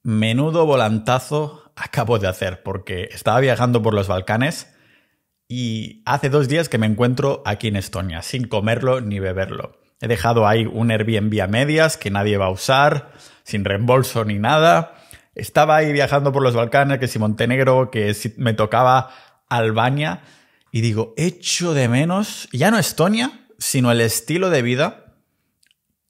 Menudo volantazo acabo de hacer, porque estaba viajando por los Balcanes y hace 2 días que me encuentro aquí en Estonia, sin comerlo ni beberlo. He dejado ahí un Airbnb a medias que nadie va a usar, sin reembolso ni nada. Estaba ahí viajando por los Balcanes, que si Montenegro, que si me tocaba Albania, y digo, echo de menos, ya no Estonia, sino el estilo de vida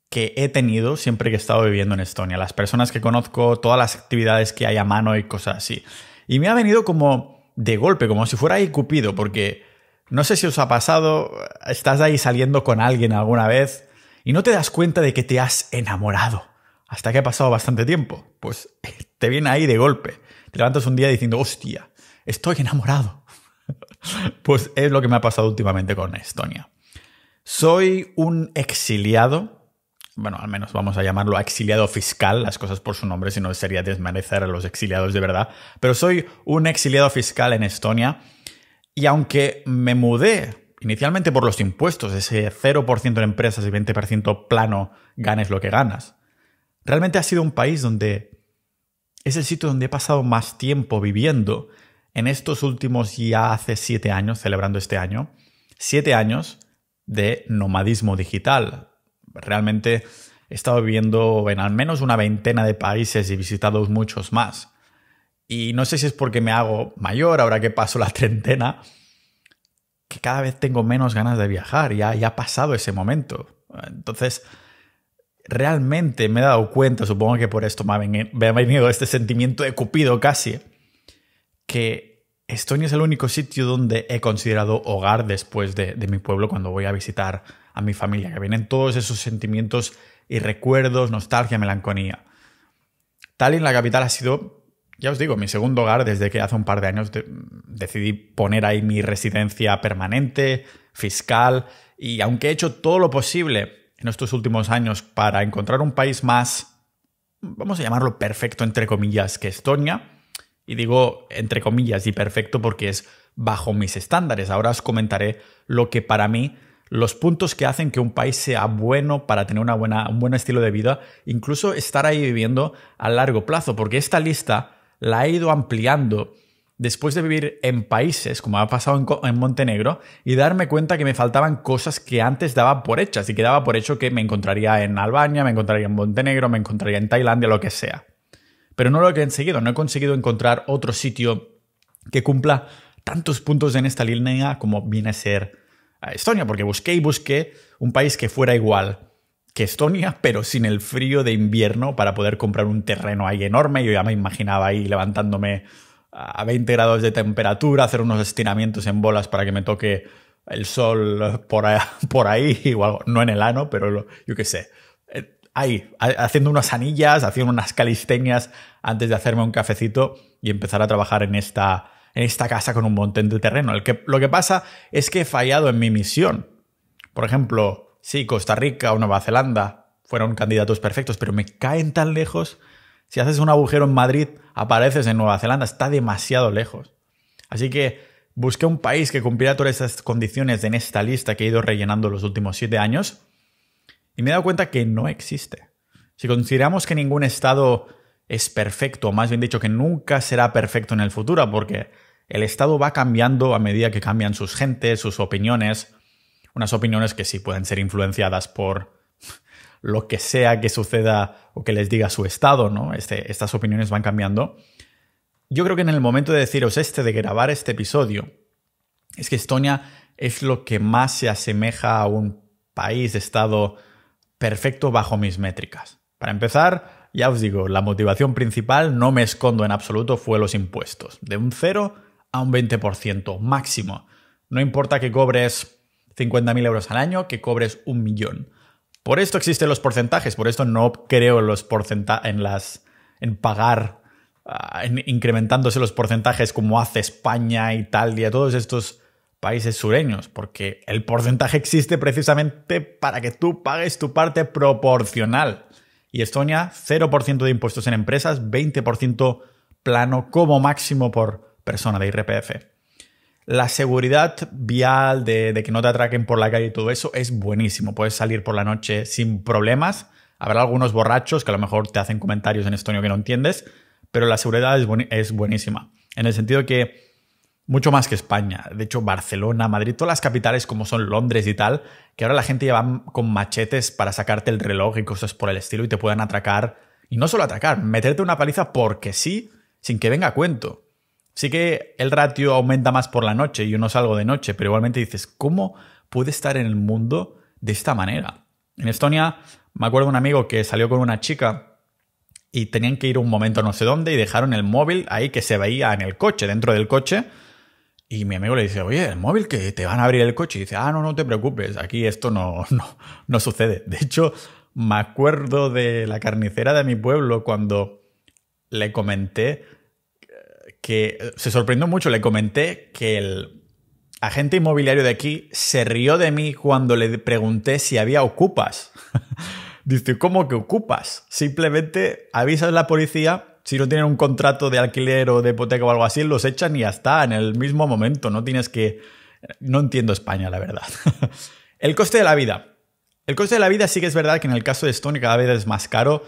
que he tenido siempre que he estado viviendo en Estonia. Las personas que conozco, todas las actividades que hay a mano y cosas así. Y me ha venido como de golpe, como si fuera ahí Cupido, porque no sé si os ha pasado, estás ahí saliendo con alguien alguna vez y no te das cuenta de que te has enamorado hasta que ha pasado bastante tiempo. Pues te viene ahí de golpe. Te levantas un día diciendo, hostia, estoy enamorado. Pues es lo que me ha pasado últimamente con Estonia. Soy un exiliado. Bueno, al menos vamos a llamarlo exiliado fiscal, las cosas por su nombre, si no sería desmerecer a los exiliados de verdad. Pero soy un exiliado fiscal en Estonia y aunque me mudé inicialmente por los impuestos, ese 0% en empresas y 20% plano, ganes lo que ganas, realmente ha sido un país donde es el sitio donde he pasado más tiempo viviendo en estos últimos ya hace 7 años, celebrando este año, 7 años de nomadismo digital. Realmente he estado viviendo en al menos una veintena de países y visitado muchos más. Y no sé si es porque me hago mayor, ahora que paso la treintena, que cada vez tengo menos ganas de viajar. Ya ha pasado ese momento. Entonces, realmente me he dado cuenta, supongo que por esto me ha venido este sentimiento de Cupido casi, que Estonia es el único sitio donde he considerado hogar después de mi pueblo cuando voy a visitar a mi familia, que vienen todos esos sentimientos y recuerdos, nostalgia, melancolía. Tallinn, la capital, ha sido, ya os digo, mi segundo hogar desde que hace un par de años decidí poner ahí mi residencia permanente, fiscal, y aunque he hecho todo lo posible en estos últimos años para encontrar un país más, vamos a llamarlo perfecto entre comillas, que Estonia, y digo entre comillas y perfecto porque es bajo mis estándares. Ahora os comentaré lo que para mí, los puntos que hacen que un país sea bueno para tener un buen estilo de vida, incluso estar ahí viviendo a largo plazo, porque esta lista la he ido ampliando después de vivir en países, como ha pasado en Montenegro, y darme cuenta que me faltaban cosas que antes daba por hechas, y que daba por hecho que me encontraría en Albania, me encontraría en Montenegro, me encontraría en Tailandia, lo que sea. Pero no lo he conseguido, no he conseguido encontrar otro sitio que cumpla tantos puntos en esta línea como viene a ser Estonia, porque busqué un país que fuera igual que Estonia, pero sin el frío de invierno para poder comprar un terreno ahí enorme. Yo ya me imaginaba ahí levantándome a 20 grados de temperatura, hacer unos estiramientos en bolas para que me toque el sol por ahí o algo, no en el ano, pero yo qué sé. Ahí, haciendo unas anillas, haciendo unas calistenias antes de hacerme un cafecito y empezar a trabajar en esta casa con un montón de terreno. Lo que pasa es que he fallado en mi misión. Por ejemplo, sí, Costa Rica o Nueva Zelanda fueron candidatos perfectos, pero me caen tan lejos. Si haces un agujero en Madrid, apareces en Nueva Zelanda. Está demasiado lejos. Así que busqué un país que cumpliera todas esas condiciones en esta lista que he ido rellenando los últimos 7 años y me he dado cuenta que no existe. Si consideramos que ningún estado es perfecto, o más bien dicho, que nunca será perfecto en el futuro, porque el estado va cambiando a medida que cambian sus gentes, sus opiniones, unas opiniones que sí pueden ser influenciadas por lo que sea que suceda o que les diga su estado, ¿no? Estas opiniones van cambiando. Yo creo que en el momento de deciros de grabar este episodio, es que Estonia es lo que más se asemeja a un país, estado perfecto bajo mis métricas. Para empezar, ya os digo, la motivación principal, no me escondo en absoluto, fue los impuestos. De un 0 a un 20% máximo. No importa que cobres 50.000 euros al año, que cobres 1 millón. Por esto existen los porcentajes, por esto no creo en pagar, incrementándose los porcentajes como hace España, Italia, todos estos países sureños, porque el porcentaje existe precisamente para que tú pagues tu parte proporcional. Y Estonia, 0% de impuestos en empresas, 20% plano como máximo por persona de IRPF. La seguridad vial de que no te atraquen por la calle y todo eso es buenísimo. Puedes salir por la noche sin problemas. Habrá algunos borrachos que a lo mejor te hacen comentarios en estonio que no entiendes, pero la seguridad es buenísima. En el sentido que mucho más que España. De hecho, Barcelona, Madrid, todas las capitales como son Londres y tal, que ahora la gente lleva con machetes para sacarte el reloj y cosas por el estilo y te puedan atracar. Y no solo atracar, meterte una paliza porque sí, sin que venga a cuento. Sí que el ratio aumenta más por la noche y yo no salgo de noche, pero igualmente dices, ¿cómo puede estar en el mundo de esta manera? En Estonia me acuerdo de un amigo que salió con una chica y tenían que ir un momento no sé dónde y dejaron el móvil ahí que se veía en el coche, dentro del coche. Y mi amigo le dice, oye, el móvil que te van a abrir el coche. Y dice, no te preocupes, aquí esto no sucede. De hecho, me acuerdo de la carnicera de mi pueblo cuando le comenté que se sorprendió mucho. Le comenté que el agente inmobiliario de aquí se rió de mí cuando le pregunté si había ocupas. Dice, ¿cómo que ocupas? Simplemente avisas a la policía. Si no tienen un contrato de alquiler o de hipoteca o algo así, los echan y ya está, en el mismo momento. No tienes que... No entiendo España, la verdad. El coste de la vida. El coste de la vida sí que es verdad que en el caso de Estonia cada vez es más caro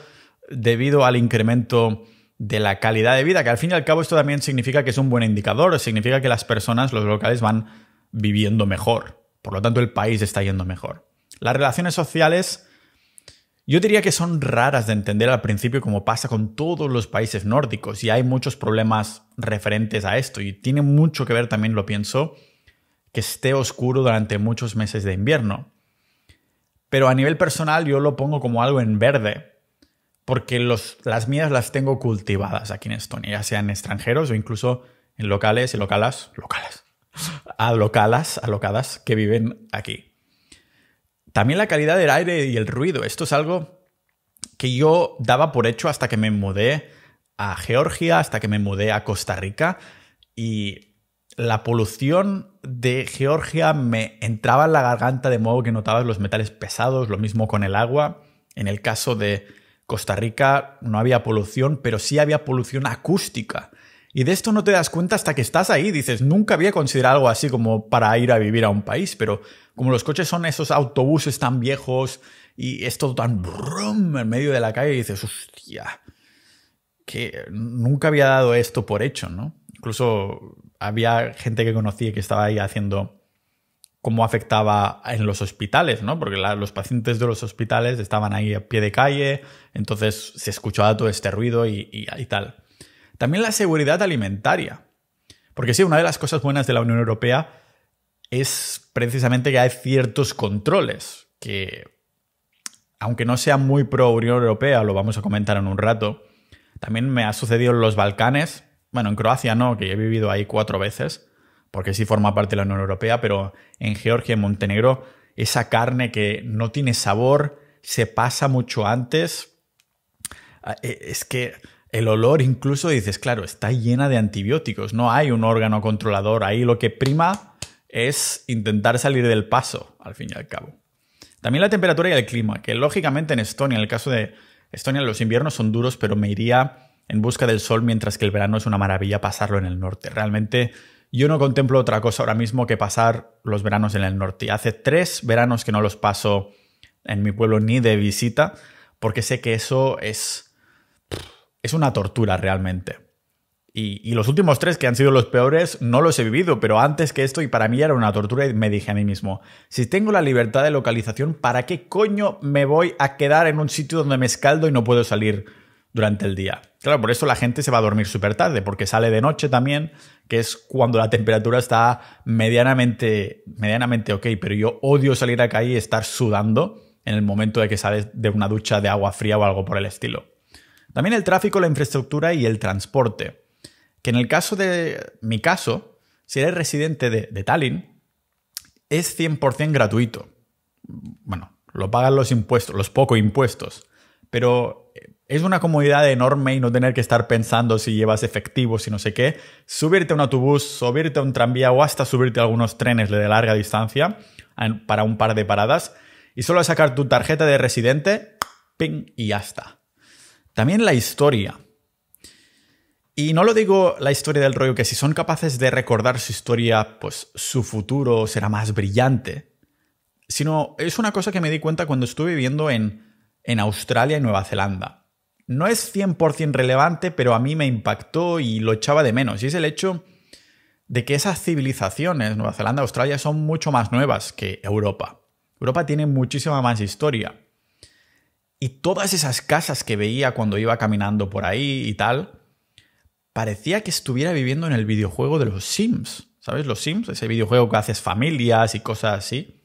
debido al incremento de la calidad de vida, que al fin y al cabo esto también significa que es un buen indicador, significa que las personas, los locales, van viviendo mejor. Por lo tanto, el país está yendo mejor. Las relaciones sociales... Yo diría que son raras de entender al principio, como pasa con todos los países nórdicos, y hay muchos problemas referentes a esto, y tiene mucho que ver también, lo pienso, que esté oscuro durante muchos meses de invierno. Pero a nivel personal yo lo pongo como algo en verde, porque las mías las tengo cultivadas aquí en Estonia, ya sean extranjeros o incluso en locales y alocadas que viven aquí. También la calidad del aire y el ruido. Esto es algo que yo daba por hecho hasta que me mudé a Georgia, hasta que me mudé a Costa Rica. Y la polución de Georgia me entraba en la garganta de modo que notabas los metales pesados, lo mismo con el agua. En el caso de Costa Rica no había polución, pero sí había polución acústica. Y de esto no te das cuenta hasta que estás ahí. Dices, nunca había considerado algo así como para ir a vivir a un país, pero como los coches son esos autobuses tan viejos y es todo tan brum en medio de la calle, dices, hostia, que nunca había dado esto por hecho, ¿no? Incluso había gente que conocí que estaba ahí haciendo cómo afectaba en los hospitales, ¿no? Porque los pacientes de los hospitales estaban ahí a pie de calle, entonces se escuchaba todo este ruido y tal. También la seguridad alimentaria. Porque sí, una de las cosas buenas de la Unión Europea es precisamente que hay ciertos controles que, aunque no sea muy pro Unión Europea, lo vamos a comentar en un rato, también me ha sucedido en los Balcanes. Bueno, en Croacia no, que he vivido ahí 4 veces, porque sí forma parte de la Unión Europea, pero en Georgia y Montenegro, esa carne que no tiene sabor, se pasa mucho antes. Es que... el olor incluso dices, claro, está llena de antibióticos, no hay un órgano controlador. Ahí lo que prima es intentar salir del paso, al fin y al cabo. También la temperatura y el clima, que lógicamente en Estonia, en el caso de Estonia, los inviernos son duros, pero me iría en busca del sol, mientras que el verano es una maravilla pasarlo en el norte. Realmente yo no contemplo otra cosa ahora mismo que pasar los veranos en el norte. Y hace 3 veranos que no los paso en mi pueblo ni de visita, porque sé que eso es una tortura realmente. Y los últimos 3, que han sido los peores, no los he vivido, pero antes que esto, y para mí era una tortura, y me dije a mí mismo, si tengo la libertad de localización, ¿para qué coño me voy a quedar en un sitio donde me escaldo y no puedo salir durante el día? Claro, por eso la gente se va a dormir súper tarde, porque sale de noche también, que es cuando la temperatura está medianamente ok, pero yo odio salir a la calle y estar sudando en el momento de que sales de una ducha de agua fría o algo por el estilo. También el tráfico, la infraestructura y el transporte. Que en el caso de mi caso, si eres residente de Tallinn, es 100% gratuito. Bueno, lo pagan los impuestos, los pocos impuestos. Pero es una comodidad enorme y no tener que estar pensando si llevas efectivo, si no sé qué. Subirte a un autobús, subirte a un tranvía o hasta subirte a algunos trenes de larga distancia para un par de paradas. Y solo sacar tu tarjeta de residente, ping, y ya está. También la historia. Y no lo digo la historia del rollo que si son capaces de recordar su historia, pues su futuro será más brillante. Sino es una cosa que me di cuenta cuando estuve viviendo en Australia y Nueva Zelanda. no es 100% relevante, pero a mí me impactó y lo echaba de menos. Y es el hecho de que esas civilizaciones, Nueva Zelanda, Australia, son mucho más nuevas que Europa. Europa tiene muchísima más historia. Y todas esas casas que veía cuando iba caminando por ahí y tal, parecía que estuviera viviendo en el videojuego de los Sims. ¿Sabes? Los Sims, ese videojuego que haces familias y cosas así.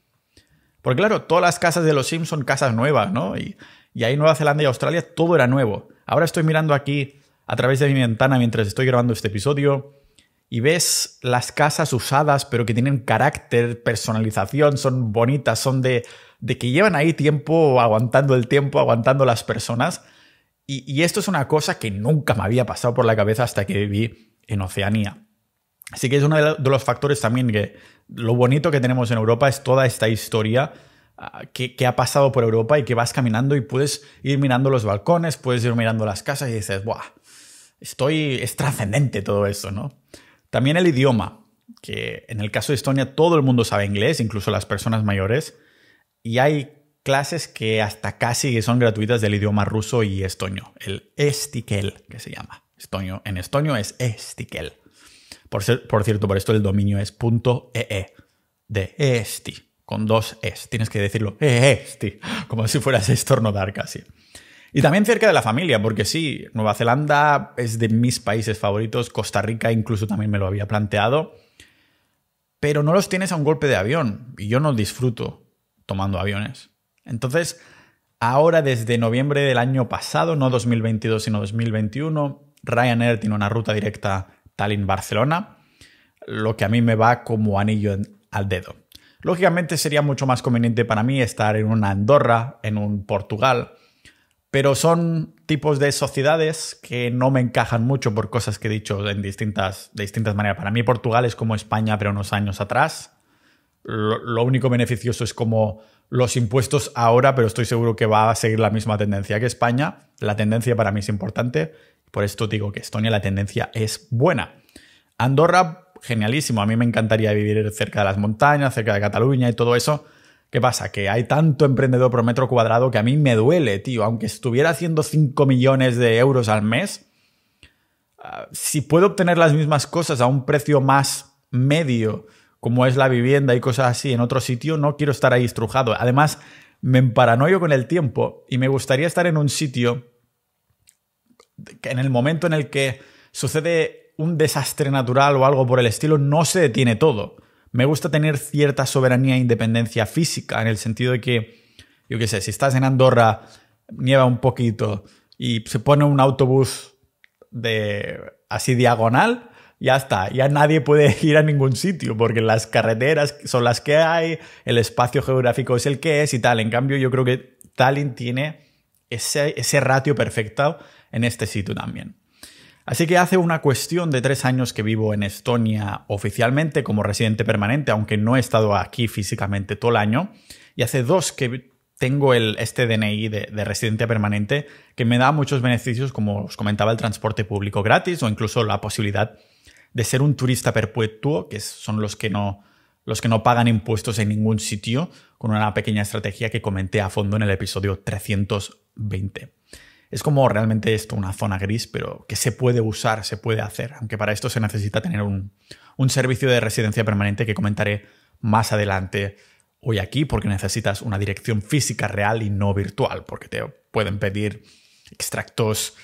Porque claro, todas las casas de los Sims son casas nuevas, ¿no? Y ahí en Nueva Zelanda y Australia todo era nuevo. Ahora estoy mirando aquí a través de mi ventana mientras estoy grabando este episodio y ves las casas usadas pero que tienen carácter, personalización, son bonitas, son de que llevan ahí tiempo, aguantando las personas. Y esto es una cosa que nunca me había pasado por la cabeza hasta que viví en Oceanía. Así que es uno de los factores también que lo bonito que tenemos en Europa es toda esta historia que ha pasado por Europa y que vas caminando y puedes ir mirando los balcones, puedes ir mirando las casas y dices, ¡buah! Es trascendente todo eso, ¿no? También el idioma, que en el caso de Estonia todo el mundo sabe inglés, incluso las personas mayores, y hay clases que hasta casi son gratuitas del idioma ruso y estonio, el estikel, que se llama. En estonio es estikel. Por cierto, por esto el dominio es .ee, de esti, con 2 es. Tienes que decirlo esti, como si fueras a estornudar casi. Y también cerca de la familia, porque sí, Nueva Zelanda es de mis países favoritos, Costa Rica incluso también me lo había planteado, pero no los tienes a un golpe de avión, y yo no disfruto tomando aviones. Entonces, ahora desde noviembre del año pasado, no 2022 sino 2021, Ryanair tiene una ruta directa Tallinn-Barcelona, lo que a mí me va como anillo al dedo. Lógicamente sería mucho más conveniente para mí estar en una Andorra, en un Portugal, pero son tipos de sociedades que no me encajan mucho por cosas que he dicho de distintas maneras. Para mí Portugal es como España, pero unos años atrás. Lo único beneficioso es como los impuestos ahora, pero estoy seguro que va a seguir la misma tendencia que España. La tendencia para mí es importante. Por esto digo que Estonia la tendencia es buena. Andorra, genialísimo. A mí me encantaría vivir cerca de las montañas, cerca de Cataluña y todo eso. ¿Qué pasa? Que hay tanto emprendedor por metro cuadrado que a mí me duele, tío. Aunque estuviera haciendo 5 millones de euros al mes, si puedo obtener las mismas cosas a un precio más medio, como es la vivienda y cosas así en otro sitio, no quiero estar ahí estrujado. Además, me emparanoio con el tiempo y me gustaría estar en un sitio que en el momento en el que sucede un desastre natural o algo por el estilo, no se detiene todo. Me gusta tener cierta soberanía e independencia física, en el sentido de que, yo qué sé, si estás en Andorra, nieva un poquito y se pone un autobús así diagonal, ya está, ya nadie puede ir a ningún sitio porque las carreteras son las que hay, el espacio geográfico es el que es y tal. En cambio, yo creo que Tallinn tiene ese ratio perfecto en este sitio también. Así que hace una cuestión de 3 años que vivo en Estonia oficialmente como residente permanente, aunque no he estado aquí físicamente todo el año, y hace 2 que tengo este DNI de residente permanente que me da muchos beneficios, como os comentaba, el transporte público gratis o incluso la posibilidad de ser un turista perpetuo, que son los que no pagan impuestos en ningún sitio, con una pequeña estrategia que comenté a fondo en el episodio 320. Es como realmente esto, una zona gris, pero que se puede usar, se puede hacer, aunque para esto se necesita tener un servicio de residencia permanente que comentaré más adelante hoy aquí, porque necesitas una dirección física real y no virtual, porque te pueden pedir extractos,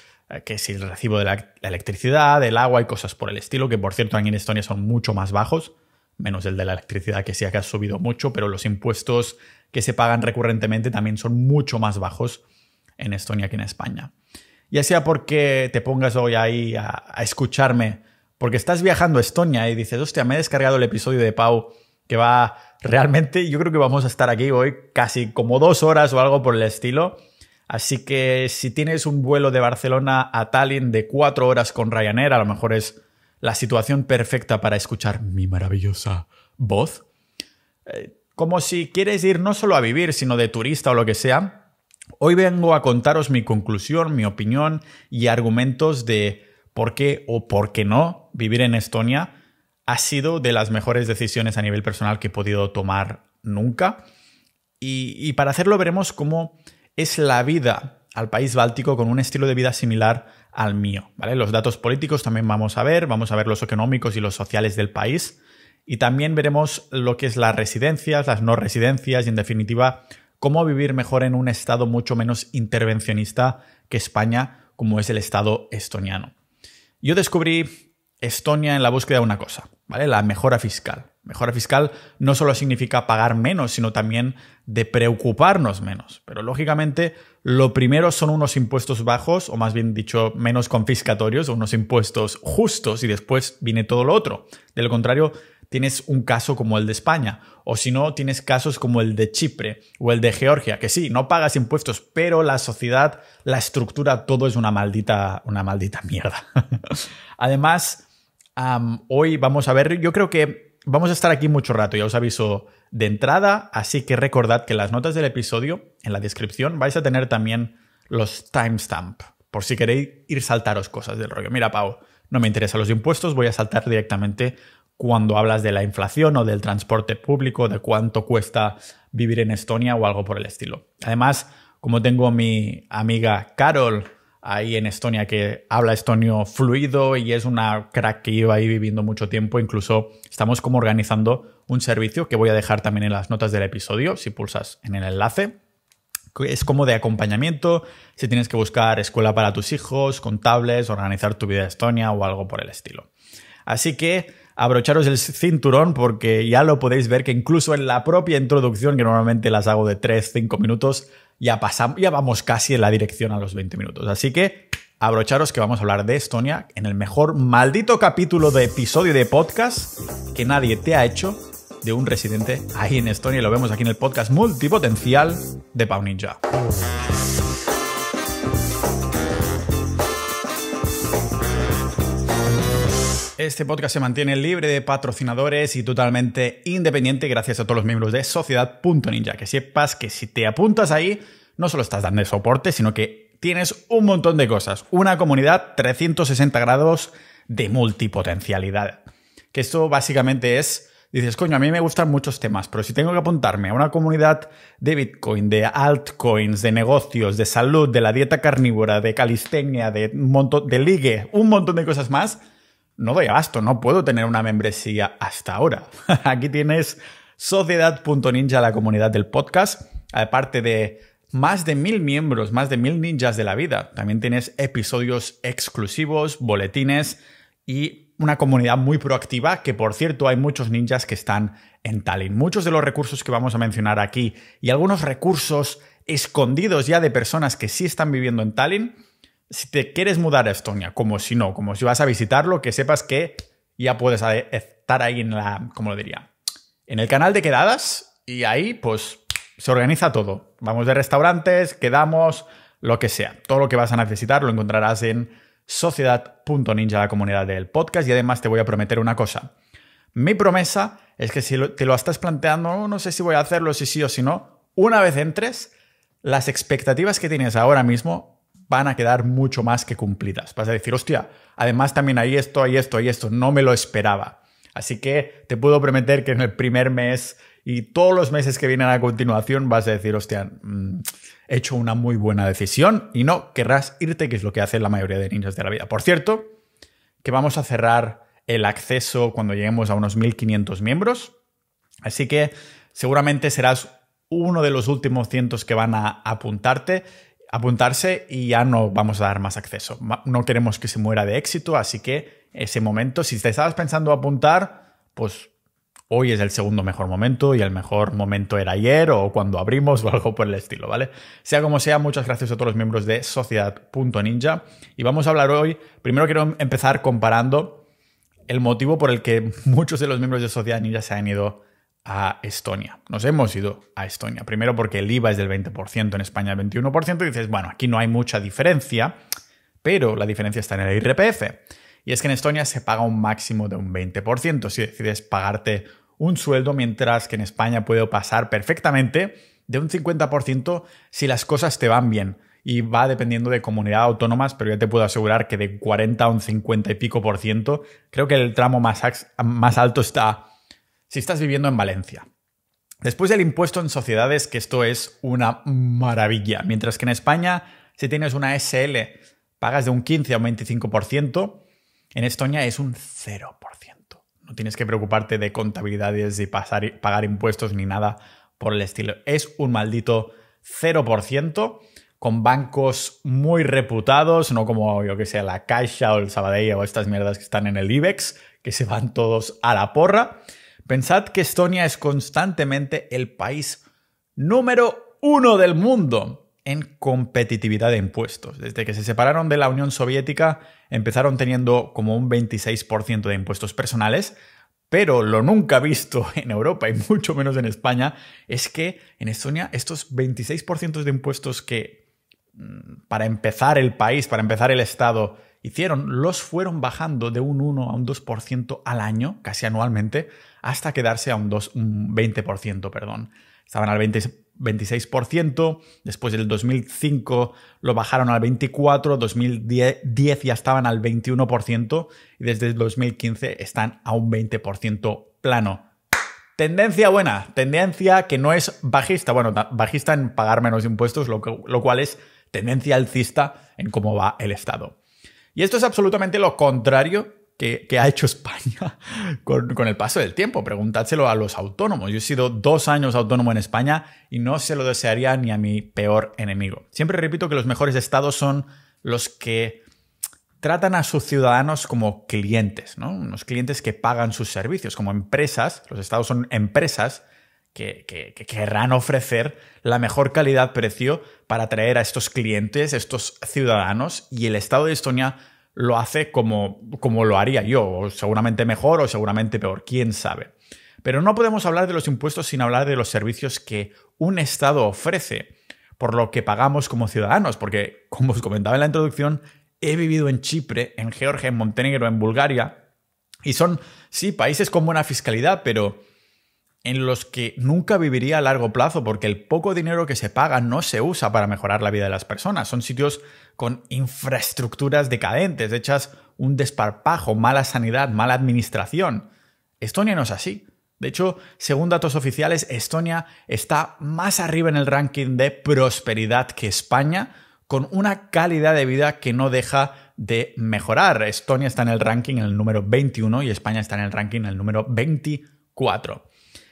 que si el recibo de la electricidad, del agua y cosas por el estilo, que por cierto aquí en Estonia son mucho más bajos, menos el de la electricidad que sí que ha subido mucho, pero los impuestos que se pagan recurrentemente también son mucho más bajos en Estonia que en España. Ya sea porque te pongas hoy ahí a escucharme, porque estás viajando a Estonia y dices, hostia, me he descargado el episodio de Pau, que va realmente, yo creo que vamos a estar aquí hoy casi como 2 horas o algo por el estilo. Así que si tienes un vuelo de Barcelona a Tallinn de 4 horas con Ryanair, a lo mejor es la situación perfecta para escuchar mi maravillosa voz. Como si quieres ir no solo a vivir, sino de turista o lo que sea. Hoy vengo a contaros mi conclusión, mi opinión y argumentos de por qué o por qué no vivir en Estonia ha sido de las mejores decisiones a nivel personal que he podido tomar nunca. Y para hacerlo veremos cómo es la vida al país báltico con un estilo de vida similar al mío, ¿vale? Los datos políticos también vamos a ver los económicos y los sociales del país, y también veremos lo que es las residencias, las no residencias y, en definitiva, cómo vivir mejor en un estado mucho menos intervencionista que España, como es el estado estoniano. Yo descubrí Estonia en la búsqueda de una cosa, ¿vale? La mejora fiscal. Mejora fiscal no solo significa pagar menos, sino también de preocuparnos menos. Pero lógicamente lo primero son unos impuestos bajos, o más bien dicho, menos confiscatorios, o unos impuestos justos, y después viene todo lo otro. De lo contrario, tienes un caso como el de España, o si no, tienes casos como el de Chipre o el de Georgia, que sí, no pagas impuestos, pero la sociedad, la estructura, todo es una maldita mierda. Además, hoy vamos a ver, yo creo que vamos a estar aquí mucho rato, ya os aviso de entrada, así que recordad que en las notas del episodio, en la descripción, vais a tener también los timestamp, por si queréis ir saltaros cosas del rollo. Mira, Pau, no me interesan los impuestos, voy a saltar directamente cuando hablas de la inflación o del transporte público, de cuánto cuesta vivir en Estonia o algo por el estilo. Además, como tengo mi amiga Carol ahí en Estonia que habla estonio fluido y es una crack que lleva ahí viviendo mucho tiempo, incluso estamos como organizando un servicio que voy a dejar también en las notas del episodio, si pulsas en el enlace. Es como de acompañamiento, si tienes que buscar escuela para tus hijos, contables, organizar tu vida en Estonia o algo por el estilo. Así que abrocharos el cinturón porque ya lo podéis ver que incluso en la propia introducción, que normalmente las hago de 3-5 minutos, ya vamos casi en la dirección a los 20 minutos. Así que abrocharos que vamos a hablar de Estonia en el mejor maldito capítulo de episodio de podcast que nadie te ha hecho de un residente ahí en Estonia, y lo vemos aquí en el podcast multipotencial de Pau Ninja. Este podcast se mantiene libre de patrocinadores y totalmente independiente gracias a todos los miembros de Sociedad.ninja. Que sepas que si te apuntas ahí, no solo estás dando soporte, sino que tienes un montón de cosas. Una comunidad 360 grados de multipotencialidad. Que esto básicamente es, dices, coño, a mí me gustan muchos temas, pero si tengo que apuntarme a una comunidad de Bitcoin, de altcoins, de negocios, de salud, de la dieta carnívora, de calistenia, de un montón de ligue, un montón de cosas más, no doy abasto, no puedo tener una membresía hasta ahora. Aquí tienes Sociedad.ninja, la comunidad del podcast, aparte de más de 1000 miembros, más de 1000 ninjas de la vida. También tienes episodios exclusivos, boletines y una comunidad muy proactiva, que por cierto hay muchos ninjas que están en Tallinn. Muchos de los recursos que vamos a mencionar aquí y algunos recursos escondidos ya de personas que sí están viviendo en Tallinn. Si te quieres mudar a Estonia, como si vas a visitarlo, que sepas que ya puedes estar ahí en ¿cómo lo diría? En el canal de quedadas, y ahí pues se organiza todo. Vamos de restaurantes, quedamos, lo que sea. Todo lo que vas a necesitar lo encontrarás en Sociedad.ninja, la comunidad del podcast, y además te voy a prometer una cosa. Mi promesa es que si te lo estás planteando, no sé si voy a hacerlo, si sí o si no, una vez entres, las expectativas que tienes ahora mismo van a quedar mucho más que cumplidas. Vas a decir, hostia, además también hay esto, no me lo esperaba. Así que te puedo prometer que en el primer mes y todos los meses que vienen a continuación vas a decir, hostia, he hecho una muy buena decisión y no querrás irte, que es lo que hacen la mayoría de ninjas de la vida. Por cierto, que vamos a cerrar el acceso cuando lleguemos a unos 1500 miembros. Así que seguramente serás uno de los últimos cientos que van a apuntarse y ya no vamos a dar más acceso. No queremos que se muera de éxito, así que ese momento, si te estabas pensando apuntar, pues hoy es el segundo mejor momento y el mejor momento era ayer o cuando abrimos o algo por el estilo, ¿vale? Sea como sea, muchas gracias a todos los miembros de Sociedad.ninja y vamos a hablar hoy, primero quiero empezar comparando el motivo por el que muchos de los miembros de Sociedad Ninja se han ido a Estonia. Nos hemos ido a Estonia. Primero porque el IVA es del 20%, en España el 21%, y dices, bueno, aquí no hay mucha diferencia, pero la diferencia está en el IRPF. Y es que en Estonia se paga un máximo de un 20% si decides pagarte un sueldo, mientras que en España puede pasar perfectamente de un 50% si las cosas te van bien. Y va dependiendo de comunidades autónomas, pero ya te puedo asegurar que de 40 a un 50 y pico por ciento, creo que el tramo más alto está si estás viviendo en Valencia. Después del impuesto en sociedades, que esto es una maravilla. Mientras que en España Si tienes una SL, pagas de un 15 a un 25%. En Estonia es un 0%. No tienes que preocuparte de contabilidades y pagar impuestos ni nada por el estilo. Es un maldito 0%, con bancos muy reputados, no como, yo que sé, la Caixa o el Sabadell o estas mierdas que están en el IBEX, que se van todos a la porra. Pensad que Estonia es constantemente el país número 1 del mundo en competitividad de impuestos. Desde que se separaron de la Unión Soviética, empezaron teniendo como un 26% de impuestos personales, pero lo nunca visto en Europa y mucho menos en España es que en Estonia estos 26% de impuestos que para empezar el país, para empezar el Estado, hicieron, los fueron bajando de un 1 a un 2% al año, casi anualmente, hasta quedarse a un 20%, perdón. Estaban al 26%, después del 2005 lo bajaron al 24%, 2010 ya estaban al 21% y desde el 2015 están a un 20% plano. Tendencia buena, tendencia que no es bajista, bueno, bajista en pagar menos impuestos, lo cual es tendencia alcista en cómo va el Estado. Y esto es absolutamente lo contrario que ha hecho España con el paso del tiempo. Preguntádselo a los autónomos. Yo he sido 2 años autónomo en España y no se lo desearía ni a mi peor enemigo. Siempre repito que los mejores estados son los que tratan a sus ciudadanos como clientes, ¿no? Unos clientes que pagan sus servicios, como empresas. Los estados son empresas que querrán ofrecer la mejor calidad-precio para atraer a estos clientes, estos ciudadanos, y el Estado de Estonia lo hace como lo haría yo, o seguramente mejor o seguramente peor, quién sabe. Pero no podemos hablar de los impuestos sin hablar de los servicios que un Estado ofrece, por lo que pagamos como ciudadanos, porque, como os comentaba en la introducción, he vivido en Chipre, en Georgia, en Montenegro, en Bulgaria, y son, sí, países con buena fiscalidad, pero en los que nunca viviría a largo plazo porque el poco dinero que se paga no se usa para mejorar la vida de las personas. Son sitios con infraestructuras decadentes, hechas un desparpajo, mala sanidad, mala administración. Estonia no es así. De hecho, según datos oficiales, Estonia está más arriba en el ranking de prosperidad que España, con una calidad de vida que no deja de mejorar. Estonia está en el ranking en el número 21 y España está en el ranking en el número 24.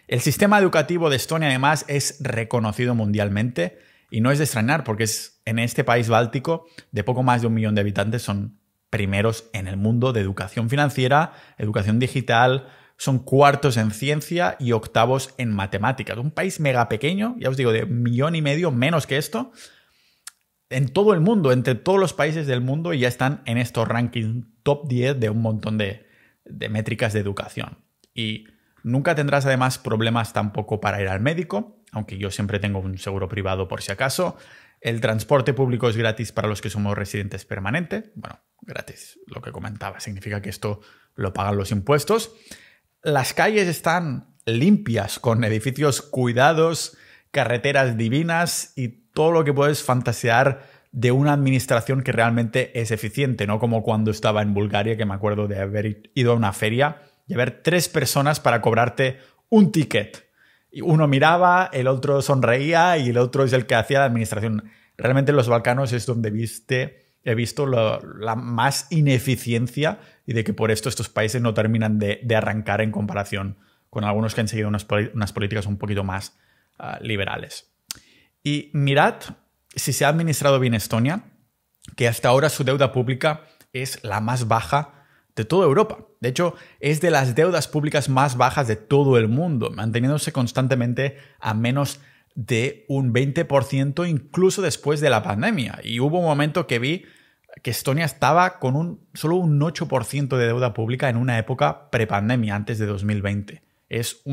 El sistema educativo de Estonia, además, es reconocido mundialmente y no es de extrañar porque en este país báltico de poco más de 1 millón de habitantes son primeros en el mundo de educación financiera, educación digital, son cuartos en ciencia y octavos en matemáticas. Un país mega pequeño, ya os digo, de 1,5 millones, menos que esto, en todo el mundo, entre todos los países del mundo, y ya están en estos rankings top 10 de un montón de métricas de educación. Y nunca tendrás además problemas tampoco para ir al médico, aunque yo siempre tengo un seguro privado por si acaso. El transporte público es gratis para los que somos residentes permanentes. Bueno, gratis, lo que comentaba, significa que esto lo pagan los impuestos. Las calles están limpias, con edificios cuidados, carreteras divinas y todo lo que puedes fantasear de una administración que realmente es eficiente, no como cuando estaba en Bulgaria, que me acuerdo de haber ido a una feria y haber 3 personas para cobrarte un ticket. Y uno miraba, el otro sonreía y el otro es el que hacía la administración. Realmente en los Balcanos es donde he visto la más ineficiencia y de que por esto estos países no terminan de arrancar en comparación con algunos que han seguido unas políticas un poquito más liberales. Y mirad si se ha administrado bien Estonia, que hasta ahora su deuda pública es la más baja de toda Europa. De hecho, es de las deudas públicas más bajas de todo el mundo, manteniéndose constantemente a menos de un 20% incluso después de la pandemia. Y hubo un momento que vi que Estonia estaba con solo un 8% de deuda pública en una época prepandemia, antes de 2020. Es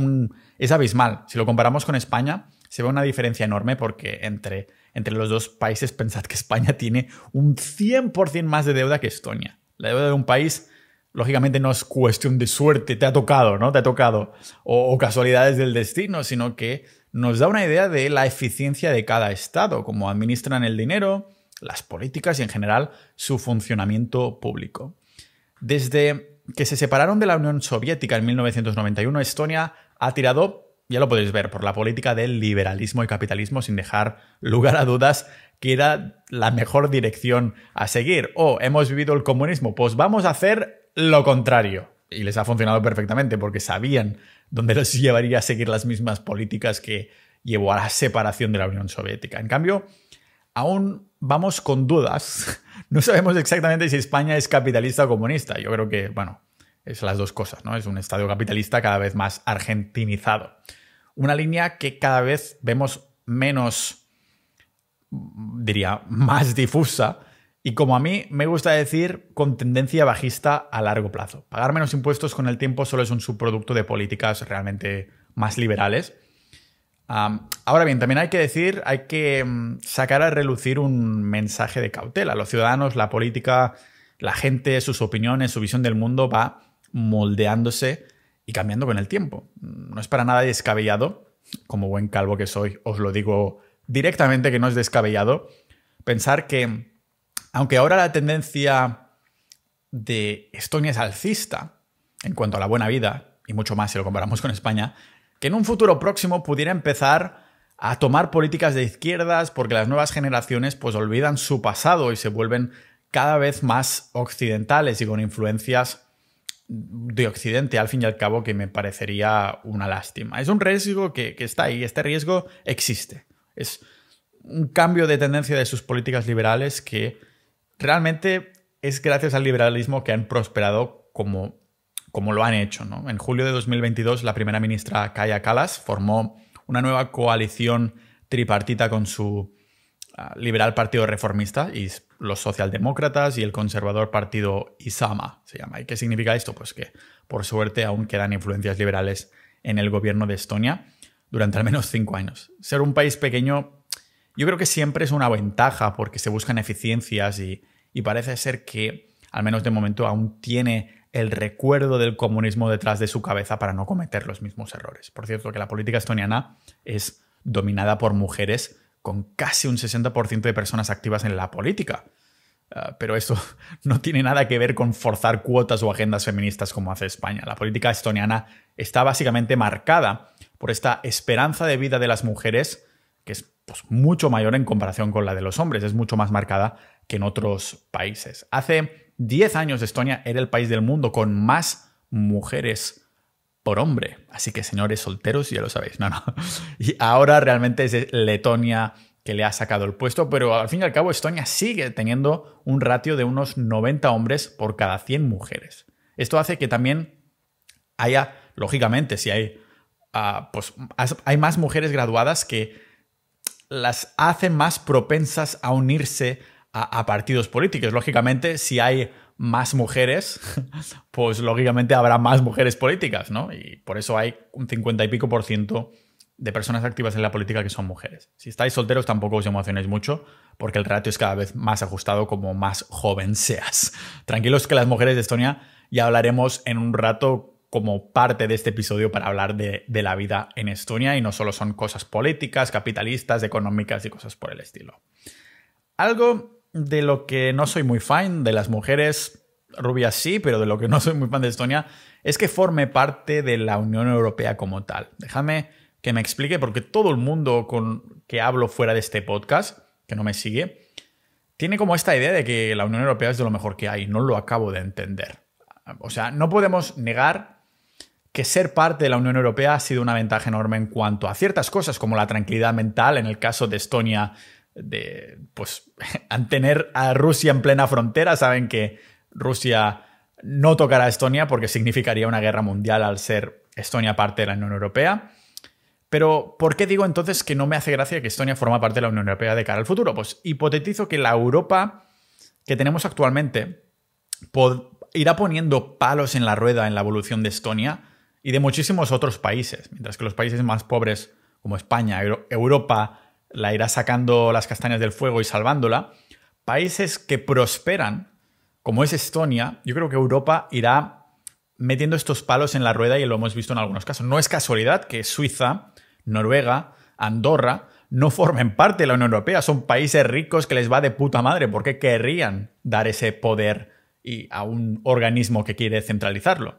abismal. Si lo comparamos con España, se ve una diferencia enorme porque entre los dos países pensad que España tiene un 100% más de deuda que Estonia. La deuda de un país, lógicamente, no es cuestión de suerte, te ha tocado, ¿no? Te ha tocado, o casualidades del destino, sino que nos da una idea de la eficiencia de cada estado, cómo administran el dinero, las políticas y, en general, su funcionamiento público. Desde que se separaron de la Unión Soviética en 1991, Estonia ha tirado, ya lo podéis ver, por la política del liberalismo y capitalismo, sin dejar lugar a dudas que era la mejor dirección a seguir. O hemos vivido el comunismo, pues vamos a hacer lo contrario. Y les ha funcionado perfectamente porque sabían dónde los llevaría a seguir las mismas políticas que llevó a la separación de la Unión Soviética. En cambio, aún vamos con dudas. No sabemos exactamente si España es capitalista o comunista. Yo creo que, bueno, es las dos cosas, ¿no? Es un Estado capitalista cada vez más argentinizado. Una línea que cada vez vemos menos, diría, más difusa y, como a mí me gusta decir, con tendencia bajista a largo plazo. Pagar menos impuestos con el tiempo solo es un subproducto de políticas realmente más liberales. Ahora bien, también hay que sacar a relucir un mensaje de cautela. Los ciudadanos, la política, la gente, sus opiniones, su visión del mundo va moldeándose y cambiando con el tiempo. No es para nada descabellado, como buen calvo que soy, os lo digo directamente que no es descabellado, pensar que, aunque ahora la tendencia de Estonia es alcista en cuanto a la buena vida, y mucho más si lo comparamos con España, que en un futuro próximo pudiera empezar a tomar políticas de izquierdas porque las nuevas generaciones pues olvidan su pasado y se vuelven cada vez más occidentales y con influencias de Occidente, al fin y al cabo, que me parecería una lástima. Es un riesgo que está ahí, este riesgo existe. Es un cambio de tendencia de sus políticas liberales que realmente es gracias al liberalismo que han prosperado como lo han hecho, ¿no? En julio de 2022, la primera ministra Kaja Kallas formó una nueva coalición tripartita con su liberal Partido Reformista y los socialdemócratas y el conservador partido Isama, se llama. ¿Y qué significa esto? Pues que, por suerte, aún quedan influencias liberales en el gobierno de Estonia durante al menos 5 años. Ser un país pequeño yo creo que siempre es una ventaja porque se buscan eficiencias y parece ser que, al menos de momento, aún tiene el recuerdo del comunismo detrás de su cabeza para no cometer los mismos errores. Por cierto, que la política estoniana es dominada por mujeres con casi un 60% de personas activas en la política. Pero esto no tiene nada que ver con forzar cuotas o agendas feministas como hace España. La política estoniana está básicamente marcada por esta esperanza de vida de las mujeres, que es pues mucho mayor en comparación con la de los hombres. Es mucho más marcada que en otros países. Hace 10 años Estonia era el país del mundo con más mujeres por hombre. Así que, señores solteros, ya lo sabéis. No. Y ahora realmente es Letonia que le ha sacado el puesto, pero al fin y al cabo Estonia sigue teniendo un ratio de unos 90 hombres por cada 100 mujeres. Esto hace que también haya, lógicamente, si hay, hay más mujeres graduadas que las hacen más propensas a unirse a partidos políticos. Lógicamente, si hay más mujeres, pues lógicamente habrá más mujeres políticas, ¿no? Y por eso hay un 50 y pico % de personas activas en la política que son mujeres. Si estáis solteros, tampoco os emocionéis mucho, porque el ratio es cada vez más ajustado como más joven seas. Tranquilos que las mujeres de Estonia ya hablaremos en un rato como parte de este episodio para hablar de la vida en Estonia, y no solo son cosas políticas, capitalistas, económicas y cosas por el estilo. Algo de lo que no soy muy fan de las mujeres rubias sí, pero de lo que no soy muy fan de Estonia es que forme parte de la Unión Europea como tal. Déjame que me explique, porque todo el mundo con que hablo fuera de este podcast, que no me sigue, tiene como esta idea de que la Unión Europea es de lo mejor que hay. No lo acabo de entender. O sea, no podemos negar que ser parte de la Unión Europea ha sido una ventaja enorme en cuanto a ciertas cosas, como la tranquilidad mental, en el caso de Estonia, de pues al tener a Rusia en plena frontera. Saben que Rusia no tocará a Estonia porque significaría una guerra mundial al ser Estonia parte de la Unión Europea. Pero, ¿por qué digo entonces que no me hace gracia que Estonia forma parte de la Unión Europea de cara al futuro? Pues hipotetizo que la Europa que tenemos actualmente irá poniendo palos en la rueda en la evolución de Estonia y de muchísimos otros países, mientras que los países más pobres como España, Europa, la irá sacando las castañas del fuego y salvándola. Países que prosperan, como es Estonia, yo creo que Europa irá metiendo estos palos en la rueda, y lo hemos visto en algunos casos. No es casualidad que Suiza, Noruega, Andorra no formen parte de la Unión Europea. Son países ricos que les va de puta madre. ¿Por qué querrían dar ese poder a un organismo que quiere centralizarlo?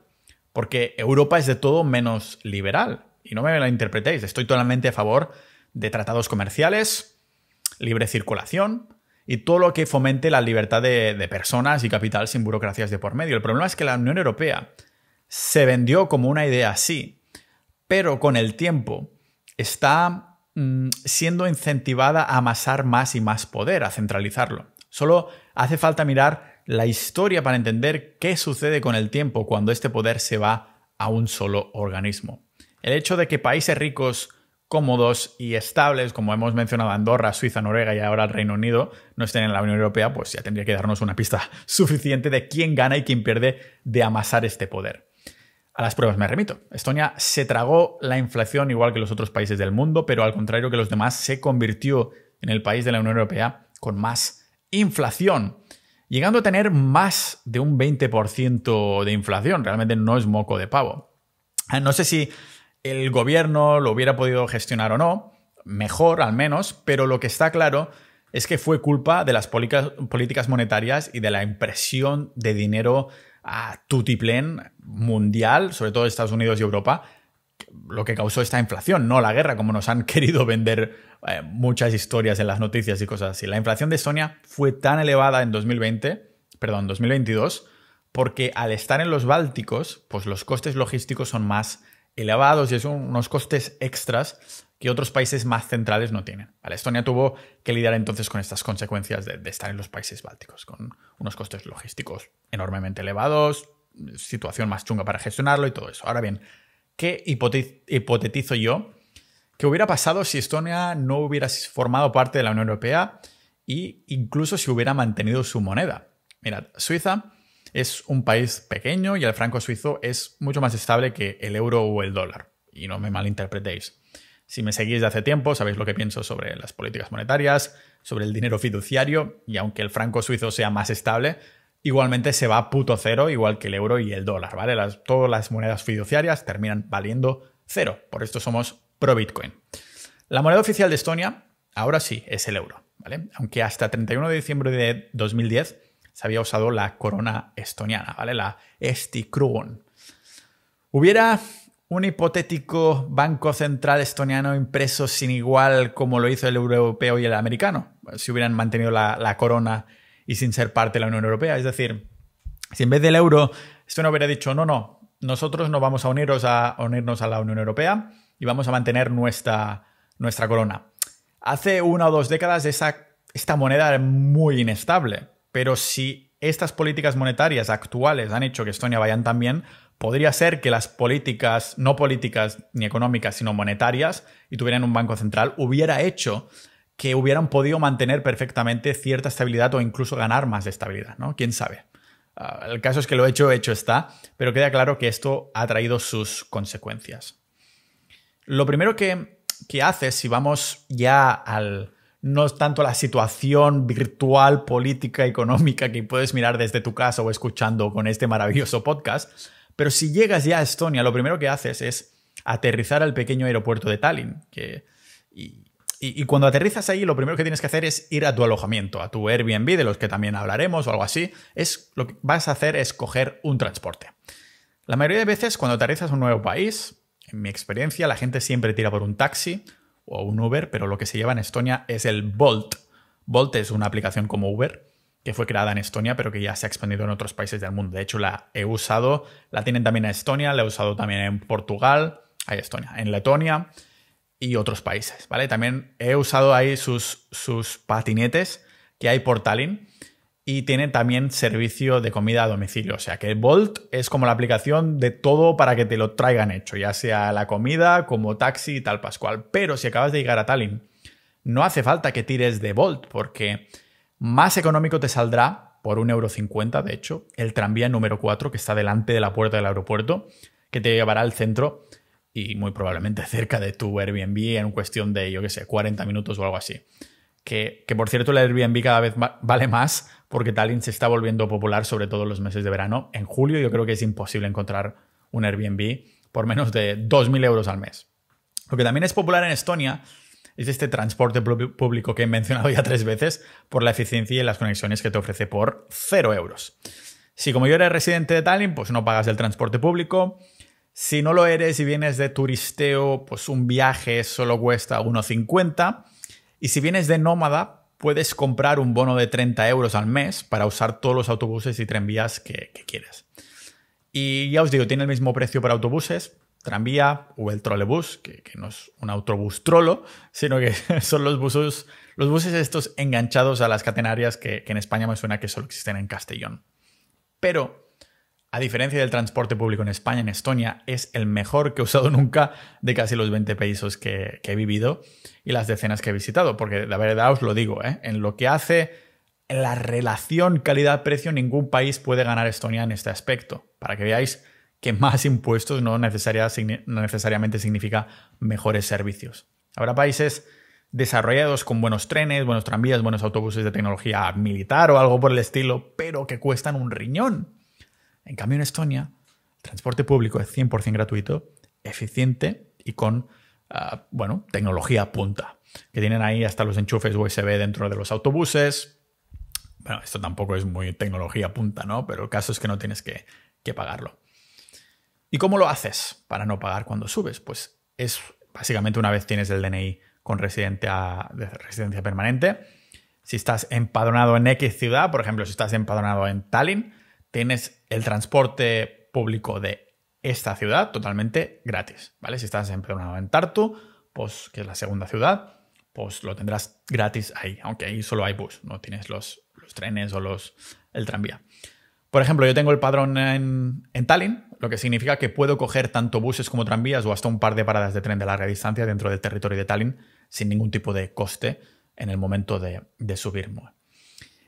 Porque Europa es de todo menos liberal. Y no me lo interpretéis, estoy totalmente a favor de tratados comerciales libre circulación y todo lo que fomente la libertad de personas y capital sin burocracias de por medio. El problema es que la Unión Europea se vendió como una idea así, pero con el tiempo está siendo incentivada a amasar más y más poder, a centralizarlo. Solo hace falta mirar la historia para entender qué sucede con el tiempo cuando este poder se va a un solo organismo. El hecho de que países ricos, cómodos y estables, como hemos mencionado Andorra, Suiza, Noruega y ahora el Reino Unido, no estén en la Unión Europea, pues ya tendría que darnos una pista suficiente de quién gana y quién pierde de amasar este poder. A las pruebas me remito. Estonia se tragó la inflación igual que los otros países del mundo, pero al contrario que los demás, se convirtió en el país de la Unión Europea con más inflación, llegando a tener más de un 20% de inflación. Realmente no es moco de pavo. No sé si el gobierno lo hubiera podido gestionar o no, mejor al menos, pero lo que está claro es que fue culpa de las políticas monetarias y de la impresión de dinero a tutiplén mundial, sobre todo Estados Unidos y Europa, lo que causó esta inflación, no la guerra, como nos han querido vender muchas historias en las noticias y cosas así. La inflación de Estonia fue tan elevada en 2022, porque al estar en los Bálticos, pues los costes logísticos son más elevados y son unos costes extras que otros países más centrales no tienen. ¿Vale? Estonia tuvo que lidiar entonces con estas consecuencias de estar en los países bálticos, con unos costes logísticos enormemente elevados, situación más chunga para gestionarlo y todo eso. Ahora bien, ¿qué hipotetizo yo que hubiera pasado si Estonia no hubiera formado parte de la Unión Europea e incluso si hubiera mantenido su moneda? Mirad, Suiza es un país pequeño y el franco suizo es mucho más estable que el euro o el dólar. Y no me malinterpretéis. Si me seguís de hace tiempo, sabéis lo que pienso sobre las políticas monetarias, sobre el dinero fiduciario, y aunque el franco suizo sea más estable, igualmente se va a puto cero, igual que el euro y el dólar, ¿vale? Todas las monedas fiduciarias terminan valiendo cero. Por esto somos pro Bitcoin. La moneda oficial de Estonia, ahora sí, es el euro, ¿vale? Aunque hasta 31 de diciembre de 2010 se había usado la corona estoniana, ¿vale? La Eesti Krone. Hubiera un hipotético banco central estoniano impreso sin igual como lo hizo el europeo y el americano, si hubieran mantenido la corona y sin ser parte de la Unión Europea. Es decir, si en vez del euro Estonia hubiera dicho no, nosotros no vamos a unirnos a la Unión Europea y vamos a mantener nuestra corona. Hace 1 o 2 décadas esta moneda era muy inestable, pero si estas políticas monetarias actuales han hecho que Estonia vayan tan bien, podría ser que las políticas, no políticas ni económicas, sino monetarias, y tuvieran un banco central, hubiera hecho que hubieran podido mantener perfectamente cierta estabilidad o incluso ganar más de estabilidad, ¿no? ¿Quién sabe? El caso es que lo hecho está, pero queda claro que esto ha traído sus consecuencias. Lo primero que haces, si vamos ya no tanto a la situación virtual, política, económica que puedes mirar desde tu casa o escuchando con este maravilloso podcast, pero si llegas ya a Estonia, lo primero que haces es aterrizar al pequeño aeropuerto de Tallinn. Y cuando aterrizas ahí, lo primero que tienes que hacer es ir a tu alojamiento, a tu Airbnb, de los que también hablaremos o algo así. Lo que vas a hacer es coger un transporte. La mayoría de veces, cuando aterrizas a un nuevo país, en mi experiencia, la gente siempre tira por un taxi o un Uber, pero lo que se lleva en Estonia es el Bolt. Bolt es una aplicación como Uber, que fue creada en Estonia, pero que ya se ha expandido en otros países del mundo. De hecho, la he usado, la tienen también en Estonia, la he usado también en Portugal, en Letonia y otros países, ¿vale? También he usado ahí sus patinetes que hay por Tallinn y tienen también servicio de comida a domicilio. O sea que Bolt es como la aplicación de todo para que te lo traigan hecho, ya sea la comida, como taxi y tal pascual. Pero si acabas de llegar a Tallinn, no hace falta que tires de Bolt, porque más económico te saldrá, por 1,50 €, de hecho, el tranvía número 4 que está delante de la puerta del aeropuerto, que te llevará al centro y muy probablemente cerca de tu Airbnb en cuestión de, 40 minutos o algo así. Que por cierto, el Airbnb cada vez vale más porque Tallinn se está volviendo popular, sobre todo en los meses de verano. En julio yo creo que es imposible encontrar un Airbnb por menos de 2.000 € al mes. Lo que también es popular en Estonia es este transporte público que he mencionado ya 3 veces por la eficiencia y las conexiones que te ofrece por 0 €. Si como yo eres residente de Tallinn, pues no pagas el transporte público. Si no lo eres y vienes de turisteo, pues un viaje solo cuesta 1,50 €. Y si vienes de nómada, puedes comprar un bono de 30 euros al mes para usar todos los autobuses y tranvías que quieres. Y ya os digo, tiene el mismo precio para autobuses, tranvía o el trolebús, que no es un autobús trolo, sino que son los buses estos enganchados a las catenarias que en España me suena que solo existen en Castellón. Pero, a diferencia del transporte público en España, en Estonia es el mejor que he usado nunca de casi los 20 países que he vivido y las decenas que he visitado, porque la verdad os lo digo, en lo que hace en la relación calidad-precio, ningún país puede ganar Estonia en este aspecto, para que veáis que más impuestos no necesariamente significa mejores servicios. Habrá países desarrollados con buenos trenes, buenos tranvías, buenos autobuses de tecnología militar o algo por el estilo, pero que cuestan un riñón. En cambio, en Estonia, el transporte público es 100% gratuito, eficiente y con, tecnología punta. Que tienen ahí hasta los enchufes USB dentro de los autobuses. Bueno, esto tampoco es muy tecnología punta, ¿no? Pero el caso es que no tienes que pagarlo. ¿Y cómo lo haces para no pagar cuando subes? Pues es básicamente una vez tienes el DNI con de residencia permanente. Si estás empadronado en X ciudad, por ejemplo, si estás empadronado en Tallinn, tienes el transporte público de esta ciudad totalmente gratis, ¿vale? Si estás empadronado en Tartu, pues, que es la segunda ciudad, pues lo tendrás gratis ahí, aunque ahí solo hay bus, no tienes los trenes o el tranvía. Por ejemplo, yo tengo el padrón en Tallinn, lo que significa que puedo coger tanto buses como tranvías o hasta un par de paradas de tren de larga distancia dentro del territorio de Tallinn sin ningún tipo de coste en el momento de subirme.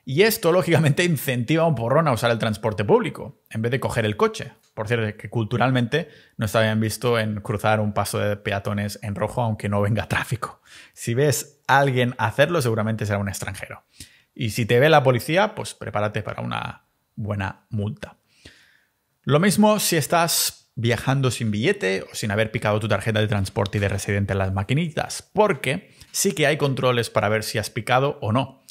Y esto, lógicamente, incentiva un porrón a usar el transporte público en vez de coger el coche. Por cierto, que culturalmente no está bien visto en cruzar un paso de peatones en rojo aunque no venga tráfico. Si ves a alguien hacerlo, seguramente será un extranjero. Y si te ve la policía, pues prepárate para una buena multa. Lo mismo si estás viajando sin billete o sin haber picado tu tarjeta de transporte y de residente en las maquinitas, porque sí que hay controles para ver si has picado o no.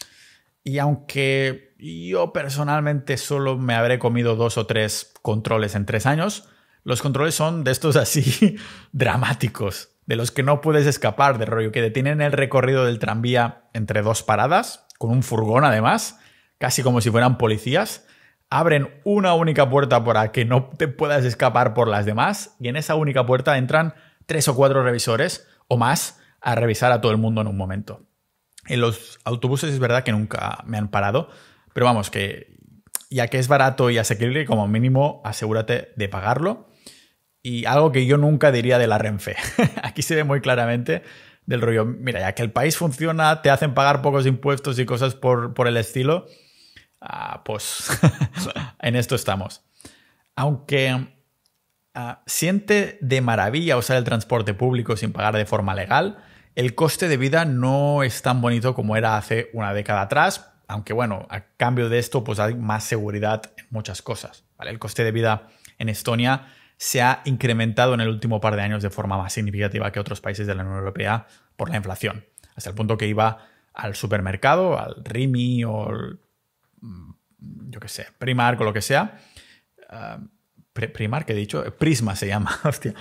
Y aunque yo personalmente solo me habré comido 2 o 3 controles en 3 años, los controles son de estos así dramáticos, de los que no puedes escapar, de rollo que detienen el recorrido del tranvía entre 2 paradas, con un furgón además, casi como si fueran policías, abren una única puerta para que no te puedas escapar por las demás y en esa única puerta entran 3 o 4 revisores o más a revisar a todo el mundo en un momento. En los autobuses es verdad que nunca me han parado, pero vamos, que ya que es barato y asequible, como mínimo asegúrate de pagarlo. Y algo que yo nunca diría de la Renfe. Aquí se ve muy claramente del rollo, mira, ya que el país funciona, te hacen pagar pocos impuestos y cosas por el estilo, pues en esto estamos. Aunque siente de maravilla usar el transporte público sin pagar de forma legal, el coste de vida no es tan bonito como era hace una década atrás, aunque bueno, a cambio de esto pues hay más seguridad en muchas cosas, ¿vale? El coste de vida en Estonia se ha incrementado en el último par de años de forma más significativa que otros países de la Unión Europea por la inflación, hasta el punto que iba al supermercado, al Rimi o yo qué sé, Primark o lo que sea. Primark, he dicho, Prisma se llama, hostia.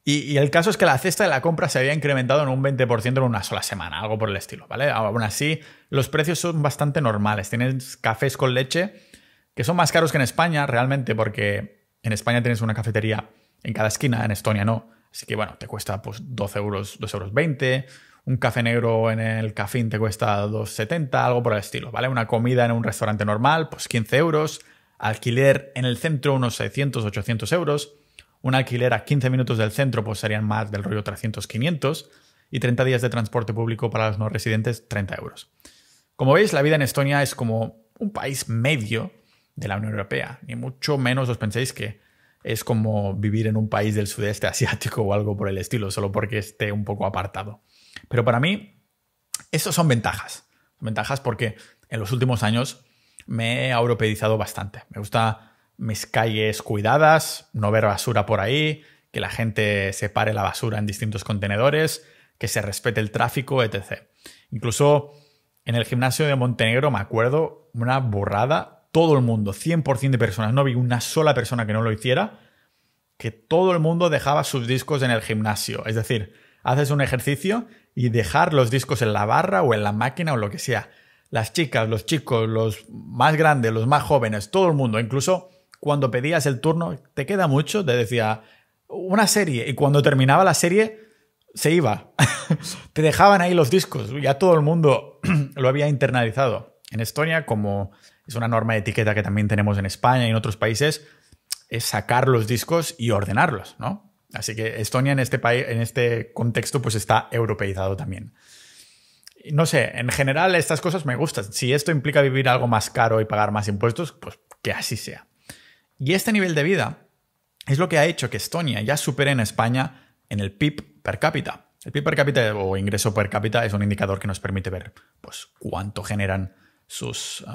Y el caso es que la cesta de la compra se había incrementado en un 20% en una sola semana, algo por el estilo, ¿vale? Aún así, los precios son bastante normales. Tienes cafés con leche que son más caros que en España, realmente, porque en España tienes una cafetería en cada esquina, en Estonia no. Así que, bueno, te cuesta pues 12 euros, 2,20 euros. Un café negro en el Cafín te cuesta 2,70, algo por el estilo, ¿vale? Una comida en un restaurante normal, pues 15 euros. Alquiler en el centro, unos 600, 800 euros. Un alquiler a 15 minutos del centro, pues serían más del rollo 300, 500. Y 30 días de transporte público para los no residentes, 30 euros. Como veis, la vida en Estonia es como un país medio de la Unión Europea. Ni mucho menos os penséis que es como vivir en un país del sudeste asiático o algo por el estilo, solo porque esté un poco apartado. Pero para mí, estos son ventajas. Ventajas porque en los últimos años me he europeizado bastante. Me gusta mis calles cuidadas, no ver basura por ahí, que la gente separe la basura en distintos contenedores, que se respete el tráfico, etc. Incluso en el gimnasio de Montenegro me acuerdo una burrada. Todo el mundo, 100% de personas, no vi una sola persona que no lo hiciera, que todo el mundo dejaba sus discos en el gimnasio. Es decir, haces un ejercicio y dejar los discos en la barra o en la máquina o lo que sea. Las chicas, los chicos, los más grandes, los más jóvenes, todo el mundo, incluso cuando pedías el turno, ¿te queda mucho? Te decía una serie y cuando terminaba la serie se iba. Te dejaban ahí los discos, ya todo el mundo lo había internalizado. En Estonia, como es una norma de etiqueta que también tenemos en España y en otros países, es sacar los discos y ordenarlos, ¿no? Así que Estonia en este país, en este contexto, pues está europeizado también. No sé, en general estas cosas me gustan. Si esto implica vivir algo más caro y pagar más impuestos, pues que así sea. Y este nivel de vida es lo que ha hecho que Estonia ya supere en España en el PIB per cápita. El PIB per cápita o ingreso per cápita es un indicador que nos permite ver pues, cuánto generan sus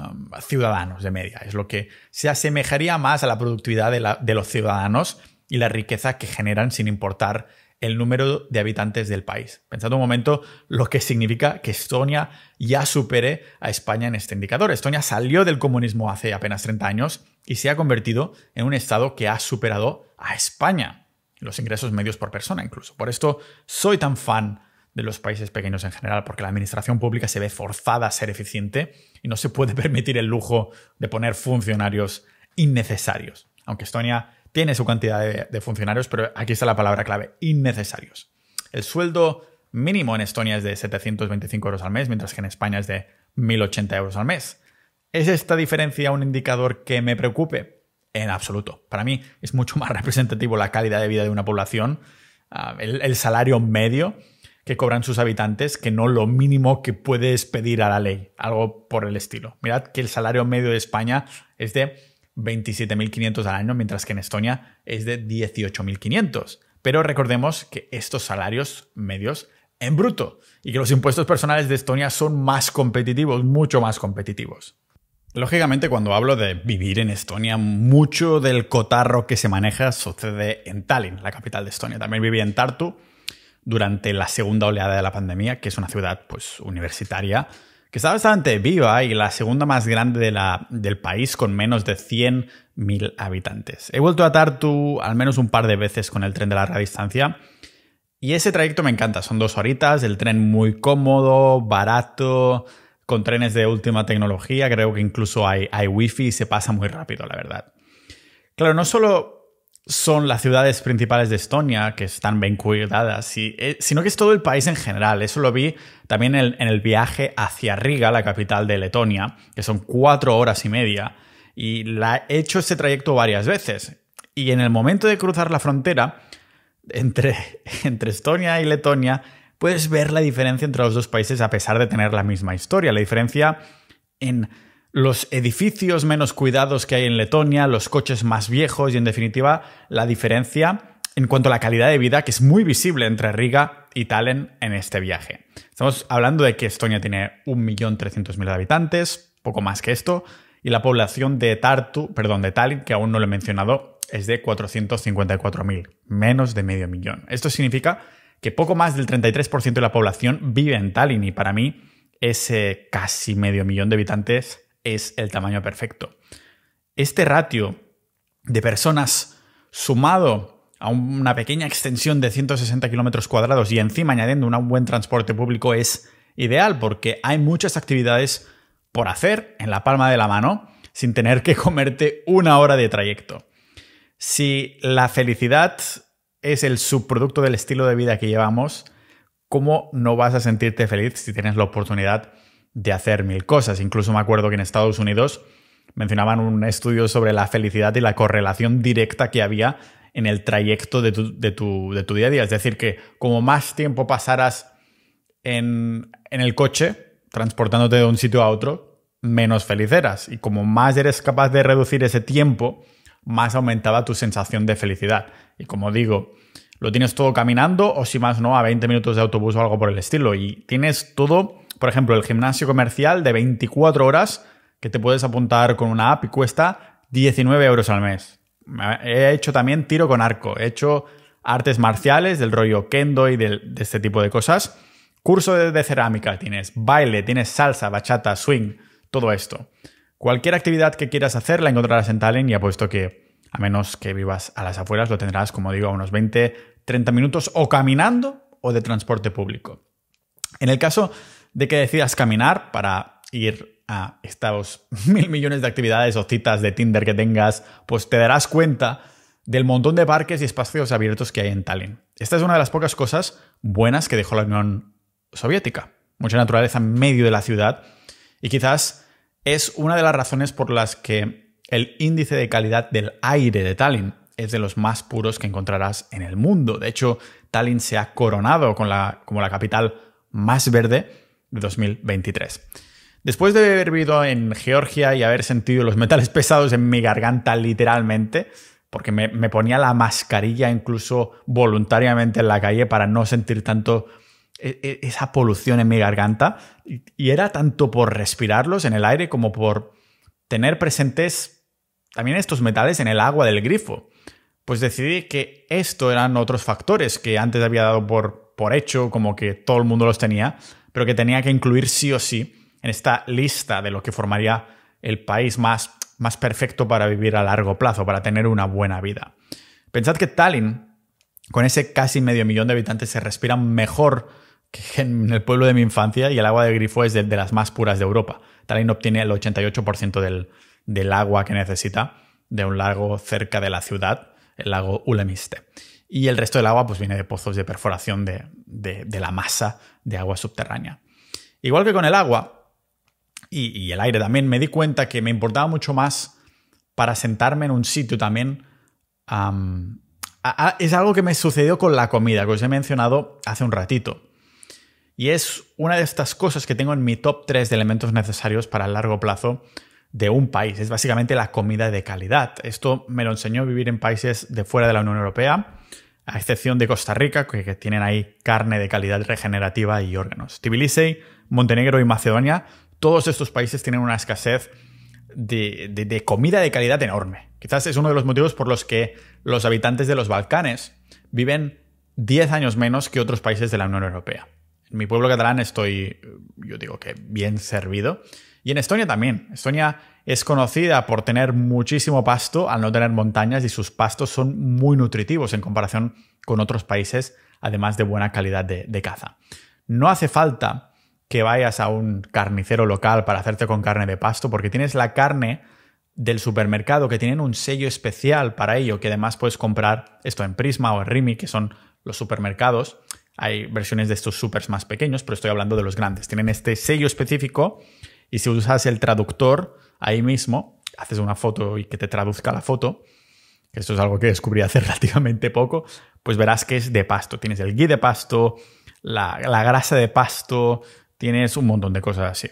ciudadanos de media. Es lo que se asemejaría más a la productividad de los ciudadanos y la riqueza que generan sin importar el número de habitantes del país. Pensad un momento lo que significa que Estonia ya supere a España en este indicador. Estonia salió del comunismo hace apenas 30 años y se ha convertido en un estado que ha superado a España, los ingresos medios por persona incluso. Por esto soy tan fan de los países pequeños en general, porque la administración pública se ve forzada a ser eficiente y no se puede permitir el lujo de poner funcionarios innecesarios. Aunque Estonia tiene su cantidad de funcionarios, pero aquí está la palabra clave, innecesarios. El sueldo mínimo en Estonia es de 725 euros al mes, mientras que en España es de 1.080 euros al mes. ¿Es esta diferencia un indicador que me preocupe? En absoluto. Para mí es mucho más representativo la calidad de vida de una población, el salario medio que cobran sus habitantes, que no lo mínimo que puedes pedir a la ley, algo por el estilo. Mirad que el salario medio de España es de 27.500 al año, mientras que en Estonia es de 18.500. Pero recordemos que estos salarios medios en bruto y que los impuestos personales de Estonia son más competitivos, mucho más competitivos. Lógicamente, cuando hablo de vivir en Estonia, mucho del cotarro que se maneja sucede en Tallinn, la capital de Estonia. También viví en Tartu durante la segunda oleada de la pandemia, que es una ciudad pues, universitaria, que está bastante viva y la segunda más grande del país con menos de 100.000 habitantes. He vuelto a Tartu al menos un par de veces con el tren de larga distancia y ese trayecto me encanta. Son 2 horitas, el tren muy cómodo, barato, con trenes de última tecnología. Creo que incluso hay wifi y se pasa muy rápido, la verdad. Claro, no solo son las ciudades principales de Estonia que están bien cuidadas, sino que es todo el país en general. Eso lo vi también en el viaje hacia Riga, la capital de Letonia, que son 4 horas y media, y he hecho este trayecto varias veces. Y en el momento de cruzar la frontera entre Estonia y Letonia, puedes ver la diferencia entre los dos países a pesar de tener la misma historia. La diferencia en los edificios menos cuidados que hay en Letonia, los coches más viejos y, en definitiva, la diferencia en cuanto a la calidad de vida que es muy visible entre Riga y Tallinn en este viaje. Estamos hablando de que Estonia tiene 1.300.000 habitantes, poco más que esto, y la población de Tallinn, que aún no lo he mencionado, es de 454.000, menos de medio millón. Esto significa que poco más del 33% de la población vive en Tallinn y para mí ese casi medio millón de habitantes es el tamaño perfecto. Este ratio de personas sumado a una pequeña extensión de 160 kilómetros cuadrados y encima añadiendo un buen transporte público es ideal porque hay muchas actividades por hacer en la palma de la mano sin tener que comerte 1 hora de trayecto. Si la felicidad es el subproducto del estilo de vida que llevamos, ¿cómo no vas a sentirte feliz si tienes la oportunidad de hacer 1000 cosas? Incluso me acuerdo que en Estados Unidos mencionaban un estudio sobre la felicidad y la correlación directa que había en el trayecto de tu día a día. Es decir, que como más tiempo pasaras en el coche, transportándote de un sitio a otro, menos feliz eras. Y como más eres capaz de reducir ese tiempo, más aumentaba tu sensación de felicidad. Y como digo, lo tienes todo caminando o si más no, a 20 minutos de autobús o algo por el estilo. Y tienes todo, por ejemplo, el gimnasio comercial de 24 horas que te puedes apuntar con una app y cuesta 19 euros al mes. He hecho también tiro con arco, he hecho artes marciales del rollo kendo y de este tipo de cosas. Curso de cerámica tienes, baile, tienes salsa, bachata, swing, todo esto. Cualquier actividad que quieras hacer la encontrarás en Tallinn y apuesto que, a menos que vivas a las afueras, lo tendrás, como digo, a unos 20-30 minutos o caminando o de transporte público. En el caso de que decidas caminar para ir a estos 1.000 millones de actividades o citas de Tinder que tengas, pues te darás cuenta del montón de parques y espacios abiertos que hay en Tallinn. Esta es una de las pocas cosas buenas que dejó la Unión Soviética. Mucha naturaleza en medio de la ciudad y quizás es una de las razones por las que el índice de calidad del aire de Tallinn es de los más puros que encontrarás en el mundo. De hecho, Tallinn se ha coronado como la capital más verde de 2023. Después de haber vivido en Georgia y haber sentido los metales pesados en mi garganta literalmente, porque me ponía la mascarilla incluso voluntariamente en la calle para no sentir tanto esa polución en mi garganta, y era tanto por respirarlos en el aire como por tener presentes también estos metales en el agua del grifo. Pues decidí que esto eran otros factores que antes había dado por hecho, como que todo el mundo los tenía, pero que tenía que incluir sí o sí en esta lista de lo que formaría el país más perfecto para vivir a largo plazo, para tener una buena vida. Pensad que Tallinn, con ese casi 500.000 de habitantes, se respira mejor que en el pueblo de mi infancia, y el agua de grifo es de las más puras de Europa. Tallinn obtiene el 88% del agua que necesita de un lago cerca de la ciudad, el lago Ülemiste. Y el resto del agua pues viene de pozos de perforación de la masa de agua subterránea. Igual que con el agua y el aire también, me di cuenta que me importaba mucho más para sentarme en un sitio también. Es algo que me sucedió con la comida, que os he mencionado hace un ratito. Y es una de estas cosas que tengo en mi top 3 de elementos necesarios para el largo plazo de un país. Es básicamente la comida de calidad. Esto me lo enseñó vivir en países de fuera de la Unión Europea, a excepción de Costa Rica, que tienen ahí carne de calidad regenerativa y órganos. Tbilisi, Montenegro y Macedonia, todos estos países tienen una escasez de comida de calidad enorme. Quizás es uno de los motivos por los que los habitantes de los Balcanes viven 10 años menos que otros países de la Unión Europea. En mi pueblo catalán estoy, yo digo que bien servido. Y en Estonia también. Estonia es conocida por tener muchísimo pasto al no tener montañas, y sus pastos son muy nutritivos en comparación con otros países, además de buena calidad de caza. No hace falta que vayas a un carnicero local para hacerte con carne de pasto, porque tienes la carne del supermercado que tienen un sello especial para ello, que además puedes comprar esto en Prisma o en Rimi, que son los supermercados. Hay versiones de estos supers más pequeños, pero estoy hablando de los grandes. Tienen este sello específico y si usas el traductor ahí mismo, haces una foto y que te traduzca la foto, que esto es algo que descubrí hace relativamente poco, pues verás que es de pasto. Tienes el ghee de pasto, la grasa de pasto, tienes un montón de cosas así.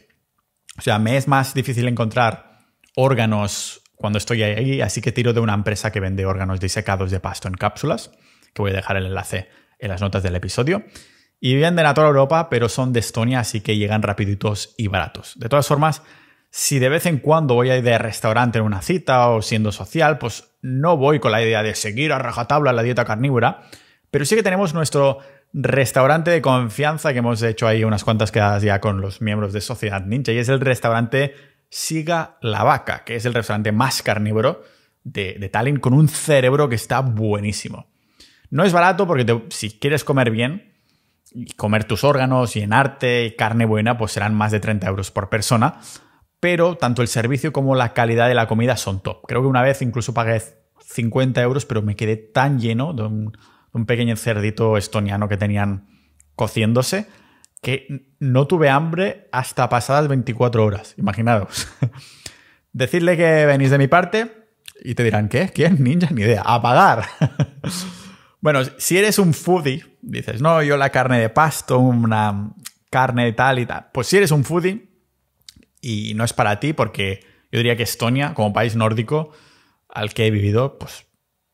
O sea, me es más difícil encontrar órganos cuando estoy ahí, así que tiro de una empresa que vende órganos disecados de pasto en cápsulas, que voy a dejar el enlace en las notas del episodio. Y vienen de toda Europa, pero son de Estonia, así que llegan rapiditos y baratos. De todas formas, si de vez en cuando voy a ir de restaurante en una cita o siendo social, pues no voy con la idea de seguir a rajatabla la dieta carnívora, pero sí que tenemos nuestro restaurante de confianza, que hemos hecho ahí unas cuantas quedadas ya con los miembros de Sociedad Ninja, y es el restaurante Siga la Vaca, que es el restaurante más carnívoro de Tallinn, con un cerebro que está buenísimo. No es barato porque si quieres comer bien y comer tus órganos y llenarte y carne buena, pues serán más de 30 euros por persona, pero tanto el servicio como la calidad de la comida son top. Creo que una vez incluso pagué 50 euros, pero me quedé tan lleno de un pequeño cerdito estoniano que tenían cociéndose que no tuve hambre hasta pasadas 24 horas. Imaginaos. Decidle que venís de mi parte y te dirán, ¿qué? ¿Quién? Ninja, ni idea. ¡A pagar! Bueno, si eres un foodie, dices, no, yo la carne de pasto, una carne de tal y tal. Pues si eres un foodie y no es para ti, porque yo diría que Estonia, como país nórdico al que he vivido, pues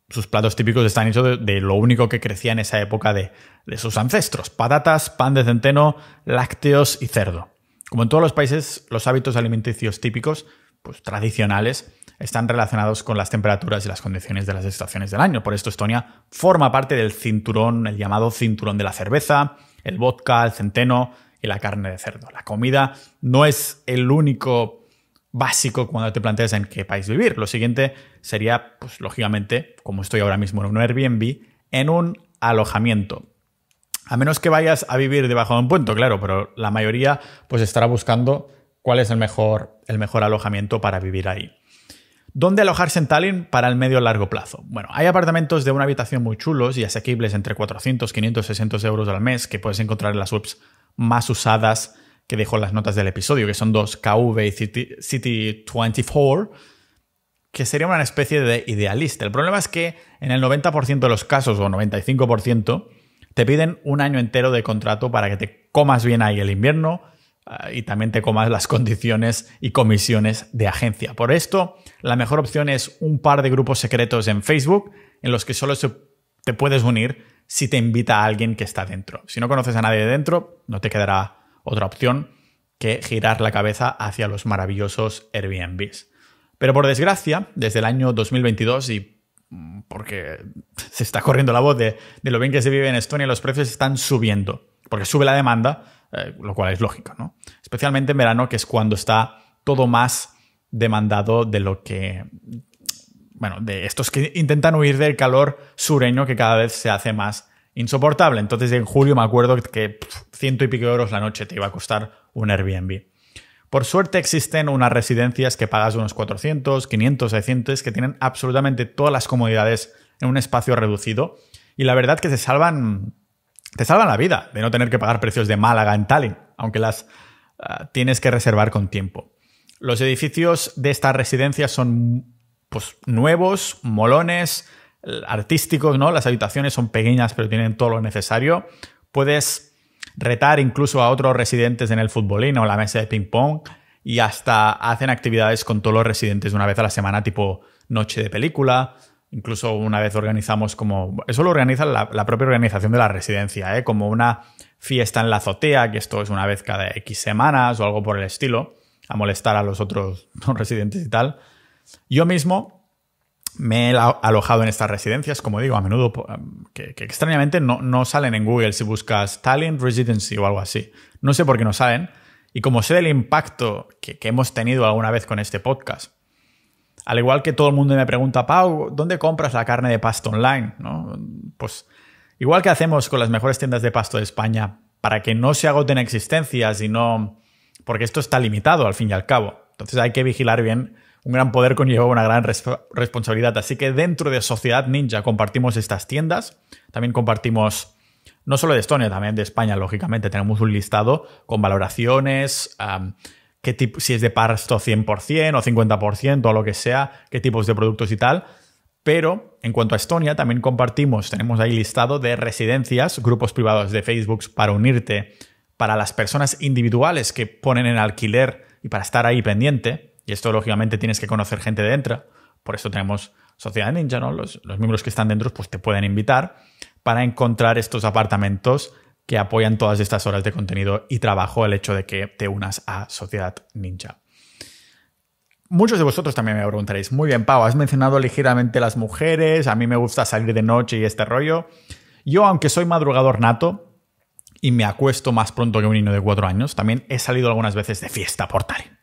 sus platos típicos están hechos de lo único que crecía en esa época de sus ancestros. Patatas, pan de centeno, lácteos y cerdo. Como en todos los países, los hábitos alimenticios típicos, pues tradicionales, están relacionados con las temperaturas y las condiciones de las estaciones del año. Por esto Estonia forma parte del cinturón, el llamado cinturón de la cerveza, el vodka, el centeno y la carne de cerdo. La comida no es el único básico cuando te planteas en qué país vivir. Lo siguiente sería, pues lógicamente, como estoy ahora mismo en un Airbnb, en un alojamiento. A menos que vayas a vivir debajo de un puente, claro, pero la mayoría pues estará buscando cuál es el mejor alojamiento para vivir ahí. ¿Dónde alojarse en Tallinn para el medio y largo plazo? Bueno, hay apartamentos de una habitación muy chulos y asequibles entre 400, 500, 600 euros al mes que puedes encontrar en las webs más usadas que dejo en las notas del episodio, que son dos, KV y City24, que sería una especie de idealista. El problema es que en el 90% de los casos, o 95%, te piden un año entero de contrato para que te comas bien ahí el invierno y también te comas las condiciones y comisiones de agencia. Por esto, la mejor opción es un par de grupos secretos en Facebook en los que solo te puedes unir si te invita a alguien que está dentro. Si no conoces a nadie de dentro, no te quedará otra opción que girar la cabeza hacia los maravillosos Airbnbs. Pero por desgracia, desde el año 2022 y porque se está corriendo la voz de lo bien que se vive en Estonia, los precios están subiendo, porque sube la demanda, lo cual es lógico, ¿no? Especialmente en verano, que es cuando está todo más demandado de lo que... Bueno, de estos que intentan huir del calor sureño que cada vez se hace más insoportable. Entonces en julio me acuerdo que 100 y pico euros la noche te iba a costar un Airbnb. Por suerte existen unas residencias que pagas unos 400, 500, 600 que tienen absolutamente todas las comodidades en un espacio reducido y la verdad que te salvan la vida de no tener que pagar precios de Málaga en Tallinn, aunque las tienes que reservar con tiempo. Los edificios de estas residencias son pues nuevos, molones, artísticos, ¿no? Las habitaciones son pequeñas pero tienen todo lo necesario. Puedes retar incluso a otros residentes en el futbolín o la mesa de ping-pong y hasta hacen actividades con todos los residentes una vez a la semana, tipo noche de película. Incluso una vez organizamos como... Eso lo organiza la propia organización de la residencia, como una fiesta en la azotea, que esto es una vez cada X semanas o algo por el estilo, a molestar a los otros residentes y tal. Yo mismo me he alojado en estas residencias, como digo, a menudo, que extrañamente no salen en Google si buscas Tallinn Residency o algo así. No sé por qué no salen. Y como sé del impacto que hemos tenido alguna vez con este podcast, al igual que todo el mundo me pregunta, Pau, ¿dónde compras la carne de pasto online? ¿No? Pues igual que hacemos con las mejores tiendas de pasto de España, para que no se agoten existencias y no... Porque esto está limitado al fin y al cabo. Entonces hay que vigilar bien. Un gran poder conlleva una gran responsabilidad. Así que dentro de Sociedad Ninja compartimos estas tiendas. También compartimos, no solo de Estonia, también de España, lógicamente. Tenemos un listado con valoraciones, qué tipo, si es de pasto 100% o 50% o lo que sea, qué tipos de productos y tal. Pero en cuanto a Estonia, también tenemos ahí listado de residencias, grupos privados de Facebook para unirte, para las personas individuales que ponen en alquiler y para estar ahí pendiente. Y esto, lógicamente, tienes que conocer gente de dentro. Por eso tenemos Sociedad Ninja, ¿no? Los miembros que están dentro pues te pueden invitar para encontrar estos apartamentos que apoyan todas estas horas de contenido y trabajo, el hecho de que te unas a Sociedad Ninja. Muchos de vosotros también me preguntaréis, muy bien, Pau, has mencionado ligeramente las mujeres, a mí me gusta salir de noche y este rollo. Yo, aunque soy madrugador nato y me acuesto más pronto que un niño de 4 años, también he salido algunas veces de fiesta por Tallinn.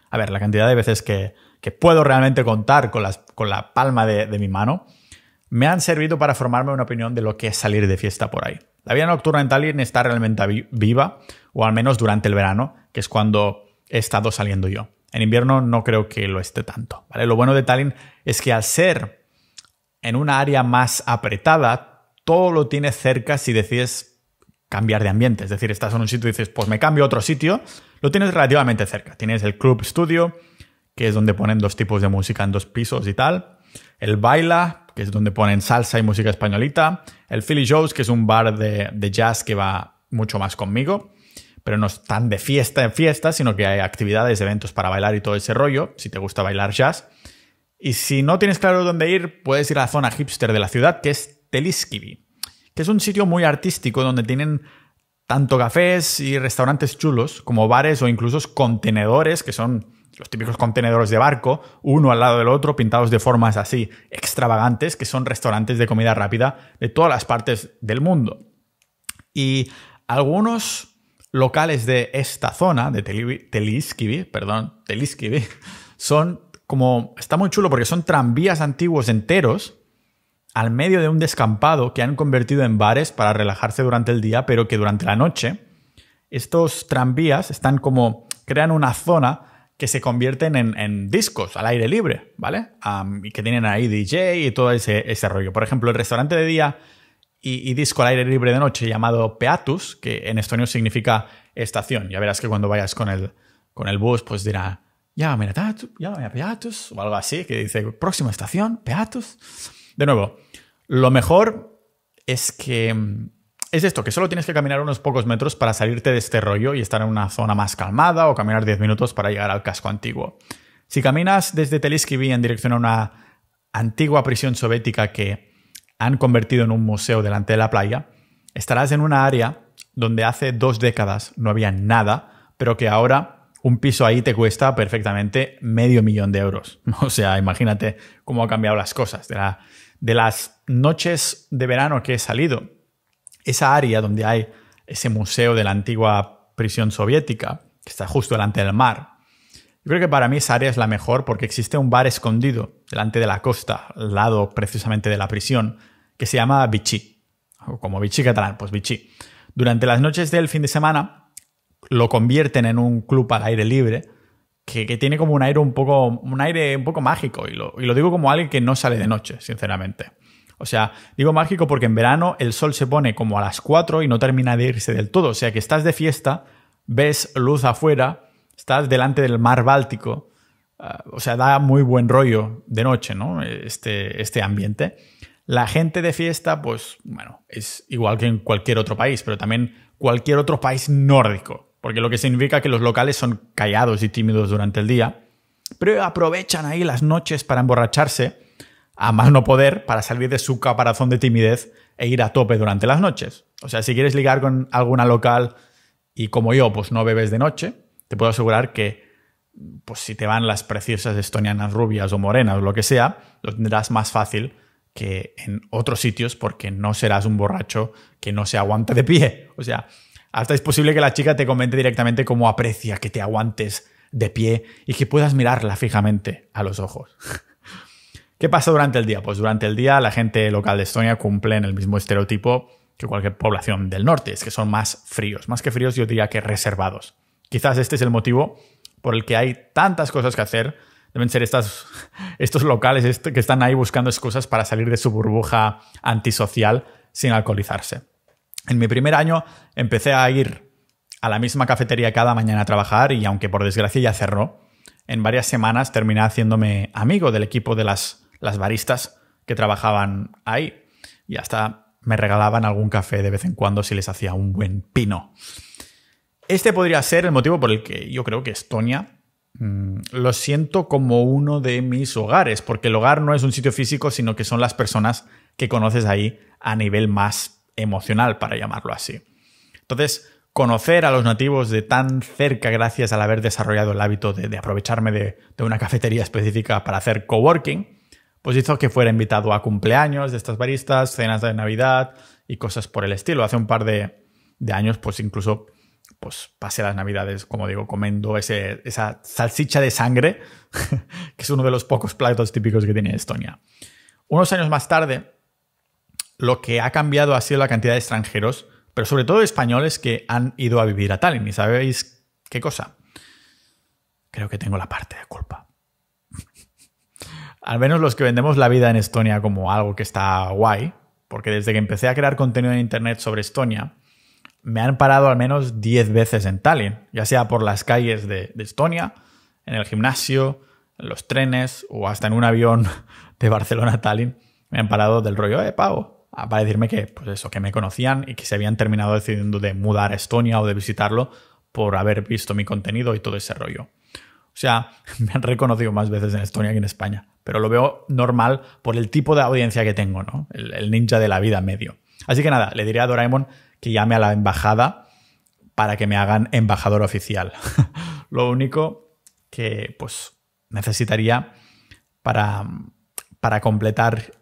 A ver, la cantidad de veces que puedo realmente contar con la palma de mi mano me han servido para formarme una opinión de lo que es salir de fiesta por ahí. La vida nocturna en Tallinn está realmente viva, o al menos durante el verano, que es cuando he estado saliendo yo. En invierno no creo que lo esté tanto, ¿vale? Lo bueno de Tallinn es que al ser en una área más apretada, todo lo tienes cerca si decides cambiar de ambiente. Es decir, estás en un sitio y dices, pues me cambio a otro sitio, lo tienes relativamente cerca. Tienes el Club Studio, que es donde ponen 2 tipos de música en 2 pisos y tal. El Baila, que es donde ponen salsa y música españolita. El Philly Joe's, que es un bar de jazz que va mucho más conmigo. Pero no es tan de fiesta en fiesta, sino que hay actividades, eventos para bailar y todo ese rollo, si te gusta bailar jazz. Y si no tienes claro dónde ir, puedes ir a la zona hipster de la ciudad, que es Telliskivi, que es un sitio muy artístico donde tienen tanto cafés y restaurantes chulos como bares o incluso contenedores, que son los típicos contenedores de barco, uno al lado del otro, pintados de formas así extravagantes, que son restaurantes de comida rápida de todas las partes del mundo. Y algunos locales de esta zona, de Telliskivi, son como... Está muy chulo porque son tranvías antiguos enteros al medio de un descampado que han convertido en bares para relajarse durante el día, pero que durante la noche estos tranvías están como crean una zona que se convierten en discos al aire libre, ¿vale? Y que tienen ahí DJ y todo ese rollo. Por ejemplo, el restaurante de día y disco al aire libre de noche llamado Peatus, que en estonio significa estación. Ya verás que cuando vayas con el bus, pues dirá, llámame a Peatus, o algo así, que dice, próxima estación, Peatus. De nuevo, lo mejor es que es esto, que solo tienes que caminar unos pocos metros para salirte de este rollo y estar en una zona más calmada o caminar 10 minutos para llegar al casco antiguo. Si caminas desde Telskivy en dirección a una antigua prisión soviética que han convertido en un museo delante de la playa, estarás en una área donde hace 2 décadas no había nada, pero que ahora un piso ahí te cuesta perfectamente $500,000. O sea, imagínate cómo han cambiado las cosas. De las noches de verano que he salido, esa área donde hay ese museo de la antigua prisión soviética, que está justo delante del mar, yo creo que para mí esa área es la mejor porque existe un bar escondido delante de la costa, al lado precisamente de la prisión, que se llama Vichy. O como Vichy catalán, pues Vichy. Durante las noches del fin de semana lo convierten en un club al aire libre que tiene como un aire un poco mágico. Y lo digo como alguien que no sale de noche, sinceramente. O sea, digo mágico porque en verano el sol se pone como a las 4 y no termina de irse del todo. O sea, que estás de fiesta, ves luz afuera, estás delante del mar Báltico. O sea, da muy buen rollo de noche, ¿no? Este ambiente. La gente de fiesta, pues, bueno, es igual que en cualquier otro país, pero también cualquier otro país nórdico. Porque lo que significa que los locales son callados y tímidos durante el día, pero aprovechan ahí las noches para emborracharse a más no poder, para salir de su caparazón de timidez e ir a tope durante las noches. O sea, si quieres ligar con alguna local y como yo, pues no bebes de noche, te puedo asegurar que pues si te van las preciosas estonianas rubias o morenas o lo que sea, lo tendrás más fácil que en otros sitios porque no serás un borracho que no se aguanta de pie. O sea, hasta es posible que la chica te comente directamente cómo aprecia que te aguantes de pie y que puedas mirarla fijamente a los ojos. ¿Qué pasa durante el día? Pues durante el día la gente local de Estonia cumple en el mismo estereotipo que cualquier población del norte, es que son más fríos. Más que fríos yo diría que reservados. Quizás este es el motivo por el que hay tantas cosas que hacer. Deben ser estos locales que están ahí buscando excusas para salir de su burbuja antisocial sin alcoholizarse. En mi primer año empecé a ir a la misma cafetería cada mañana a trabajar y aunque por desgracia ya cerró, en varias semanas terminé haciéndome amigo del equipo de las baristas que trabajaban ahí y hasta me regalaban algún café de vez en cuando si les hacía un buen pino. Este podría ser el motivo por el que yo creo que Estonia lo siento como uno de mis hogares, porque el hogar no es un sitio físico, sino que son las personas que conoces ahí a nivel más emocional, para llamarlo así. Entonces, conocer a los nativos de tan cerca gracias al haber desarrollado el hábito de aprovecharme de una cafetería específica para hacer coworking, pues hizo que fuera invitado a cumpleaños de estas baristas, cenas de Navidad y cosas por el estilo. Hace un par de años, pues incluso pues pasé las Navidades, como digo, comiendo esa salchicha de sangre, que es uno de los pocos platos típicos que tiene Estonia. Unos años más tarde, lo que ha cambiado ha sido la cantidad de extranjeros, pero sobre todo españoles que han ido a vivir a Tallinn. ¿Y sabéis qué cosa? Creo que tengo la parte de culpa. Al menos los que vendemos la vida en Estonia como algo que está guay, porque desde que empecé a crear contenido en internet sobre Estonia, me han parado al menos 10 veces en Tallinn, ya sea por las calles de Estonia, en el gimnasio, en los trenes o hasta en un avión de Barcelona a Tallinn. Me han parado del rollo, Pau, para decirme que, pues eso, que me conocían y que se habían terminado decidiendo de mudar a Estonia o de visitarlo por haber visto mi contenido y todo ese rollo. O sea, me han reconocido más veces en Estonia que en España, pero lo veo normal por el tipo de audiencia que tengo, ¿no? El ninja de la vida medio. Así que nada, le diré a Doraemon que llame a la embajada para que me hagan embajador oficial. Lo único que pues necesitaría para completar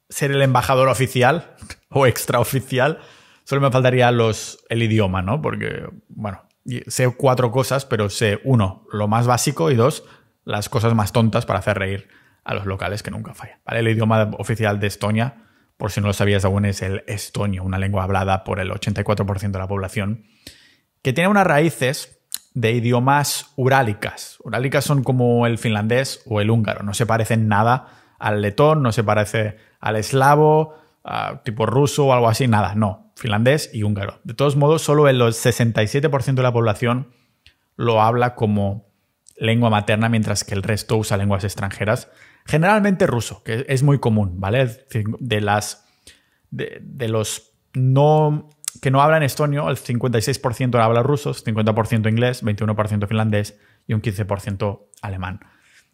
ser el embajador oficial o extraoficial, solo me faltaría el idioma, ¿no? Porque, bueno, sé 4 cosas, pero sé 1, lo más básico y 2, las cosas más tontas para hacer reír a los locales, que nunca falla, ¿vale? El idioma oficial de Estonia, por si no lo sabías aún, es el estonio, una lengua hablada por el 84% de la población, que tiene unas raíces de idiomas urálicas. Urálicas son como el finlandés o el húngaro, no se parecen nada al letón, no se parece al eslavo, tipo ruso o algo así, nada, no, finlandés y húngaro. De todos modos, solo el 67% de la población lo habla como lengua materna, mientras que el resto usa lenguas extranjeras, generalmente ruso, que es muy común, ¿vale? De los que no hablan estonio, el 56% habla ruso, 50% inglés, 21% finlandés y un 15% alemán.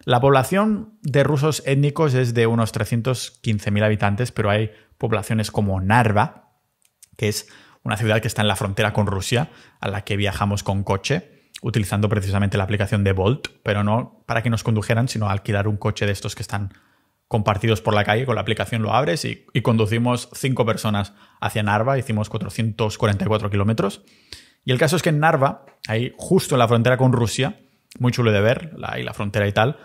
La población de rusos étnicos es de unos 315.000 habitantes, pero hay poblaciones como Narva, que es una ciudad que está en la frontera con Rusia, a la que viajamos con coche, utilizando precisamente la aplicación de Bolt, pero no para que nos condujeran, sino alquilar un coche de estos que están compartidos por la calle. Con la aplicación lo abres y conducimos 5 personas hacia Narva, hicimos 444 kilómetros. Y el caso es que en Narva, ahí justo en la frontera con Rusia, muy chulo de ver, la frontera y tal,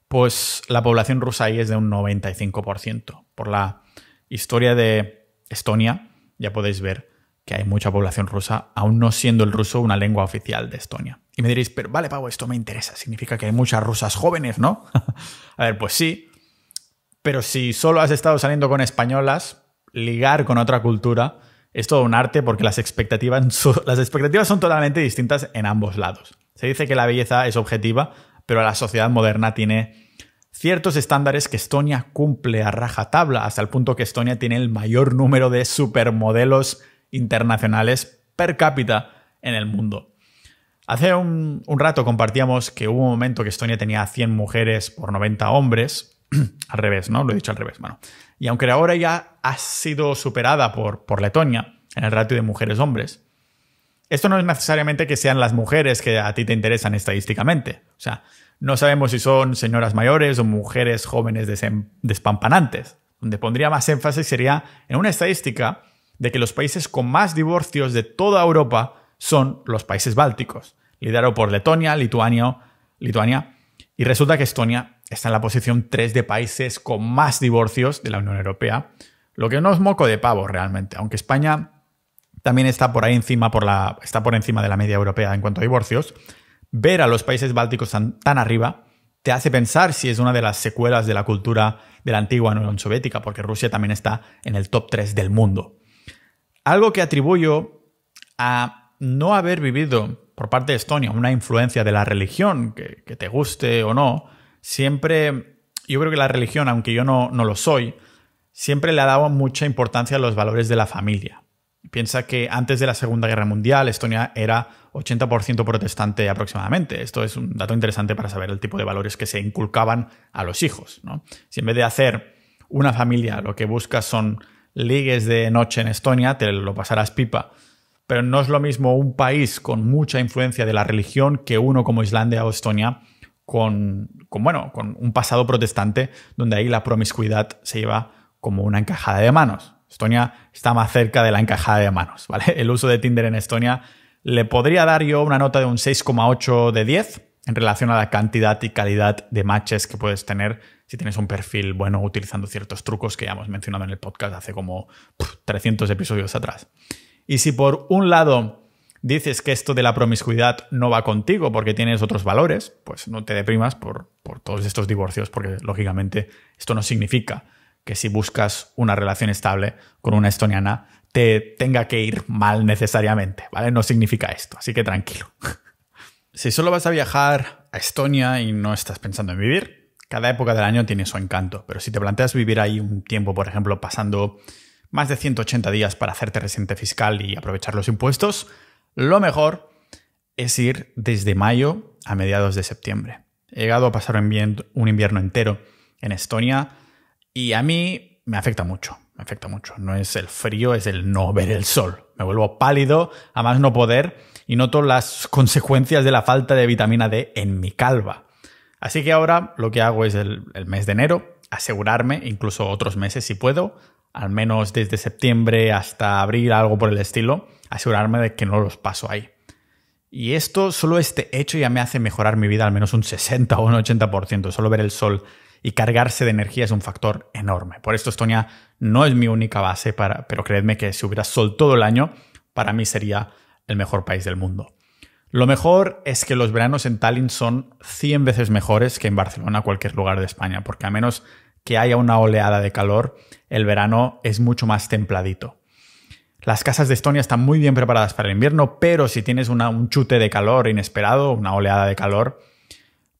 pues la población rusa ahí es de un 95%. Por la historia de Estonia ya podéis ver que hay mucha población rusa, aún no siendo el ruso una lengua oficial de Estonia. Y me diréis, pero vale, Pau, esto me interesa, significa que hay muchas rusas jóvenes, ¿no? A ver, pues sí, pero si solo has estado saliendo con españolas, ligar con otra cultura es todo un arte, porque las expectativas son totalmente distintas en ambos lados. Se dice que la belleza es objetiva, pero la sociedad moderna tiene ciertos estándares que Estonia cumple a rajatabla, hasta el punto que Estonia tiene el mayor número de supermodelos internacionales per cápita en el mundo. Hace un rato compartíamos que hubo un momento que Estonia tenía 100 mujeres por 90 hombres. Al revés, ¿no? Lo he dicho al revés. Bueno, y aunque ahora ya ha sido superada por Letonia en el ratio de mujeres-hombres, esto no es necesariamente que sean las mujeres que a ti te interesan estadísticamente. O sea, no sabemos si son señoras mayores o mujeres jóvenes despampanantes. Donde pondría más énfasis sería en una estadística de que los países con más divorcios de toda Europa son los países bálticos, liderado por Letonia, Lituania, y resulta que Estonia está en la posición 3 de países con más divorcios de la Unión Europea, lo que no es moco de pavo realmente, aunque España también está por ahí encima, está por encima de la media europea en cuanto a divorcios. Ver a los países bálticos tan arriba te hace pensar si es una de las secuelas de la cultura de la antigua Unión Soviética, porque Rusia también está en el top 3 del mundo. Algo que atribuyo a no haber vivido por parte de Estonia una influencia de la religión, que te guste o no, siempre, yo creo que la religión, aunque yo no lo soy, siempre le ha dado mucha importancia a los valores de la familia. Piensa que antes de la Segunda Guerra Mundial, Estonia era 80% protestante aproximadamente. Esto es un dato interesante para saber el tipo de valores que se inculcaban a los hijos, ¿no? Si en vez de hacer una familia lo que buscas son ligues de noche en Estonia, te lo pasarás pipa. Pero no es lo mismo un país con mucha influencia de la religión que uno como Islandia o Estonia con un pasado protestante, donde ahí la promiscuidad se lleva como una encajada de manos. Estonia está más cerca de la encajada de manos, ¿vale? El uso de Tinder en Estonia le podría dar yo una nota de un 6,8 de 10 en relación a la cantidad y calidad de matches que puedes tener si tienes un perfil bueno utilizando ciertos trucos que ya hemos mencionado en el podcast hace como 300 episodios atrás. Y si por un lado dices que esto de la promiscuidad no va contigo porque tienes otros valores, pues no te deprimas por todos estos divorcios, porque lógicamente esto no significa que si buscas una relación estable con una estoniana te tenga que ir mal necesariamente, ¿vale? No significa esto, así que tranquilo. Si solo vas a viajar a Estonia y no estás pensando en vivir, cada época del año tiene su encanto, pero si te planteas vivir ahí un tiempo, por ejemplo, pasando más de 180 días para hacerte residente fiscal y aprovechar los impuestos, lo mejor es ir desde mayo a mediados de septiembre. He llegado a pasar un invierno entero en Estonia y a mí me afecta mucho. No es el frío, es el no ver el sol. Me vuelvo pálido, a más no poder, y noto las consecuencias de la falta de vitamina D en mi calva. Así que ahora lo que hago es el mes de enero, asegurarme, incluso otros meses si puedo, al menos desde septiembre hasta abril, algo por el estilo, asegurarme de que no los paso ahí. Y solo este hecho ya me hace mejorar mi vida al menos un 60 o un 80%. Solo ver el sol y cargarse de energía es un factor enorme. Por esto Estonia no es mi única base, pero creedme que si hubiera sol todo el año, para mí sería el mejor país del mundo. Lo mejor es que los veranos en Tallinn son 100 veces mejores que en Barcelona o cualquier lugar de España, porque a menos que haya una oleada de calor, el verano es mucho más templadito. Las casas de Estonia están muy bien preparadas para el invierno, pero si tienes un chute de calor inesperado, una oleada de calor,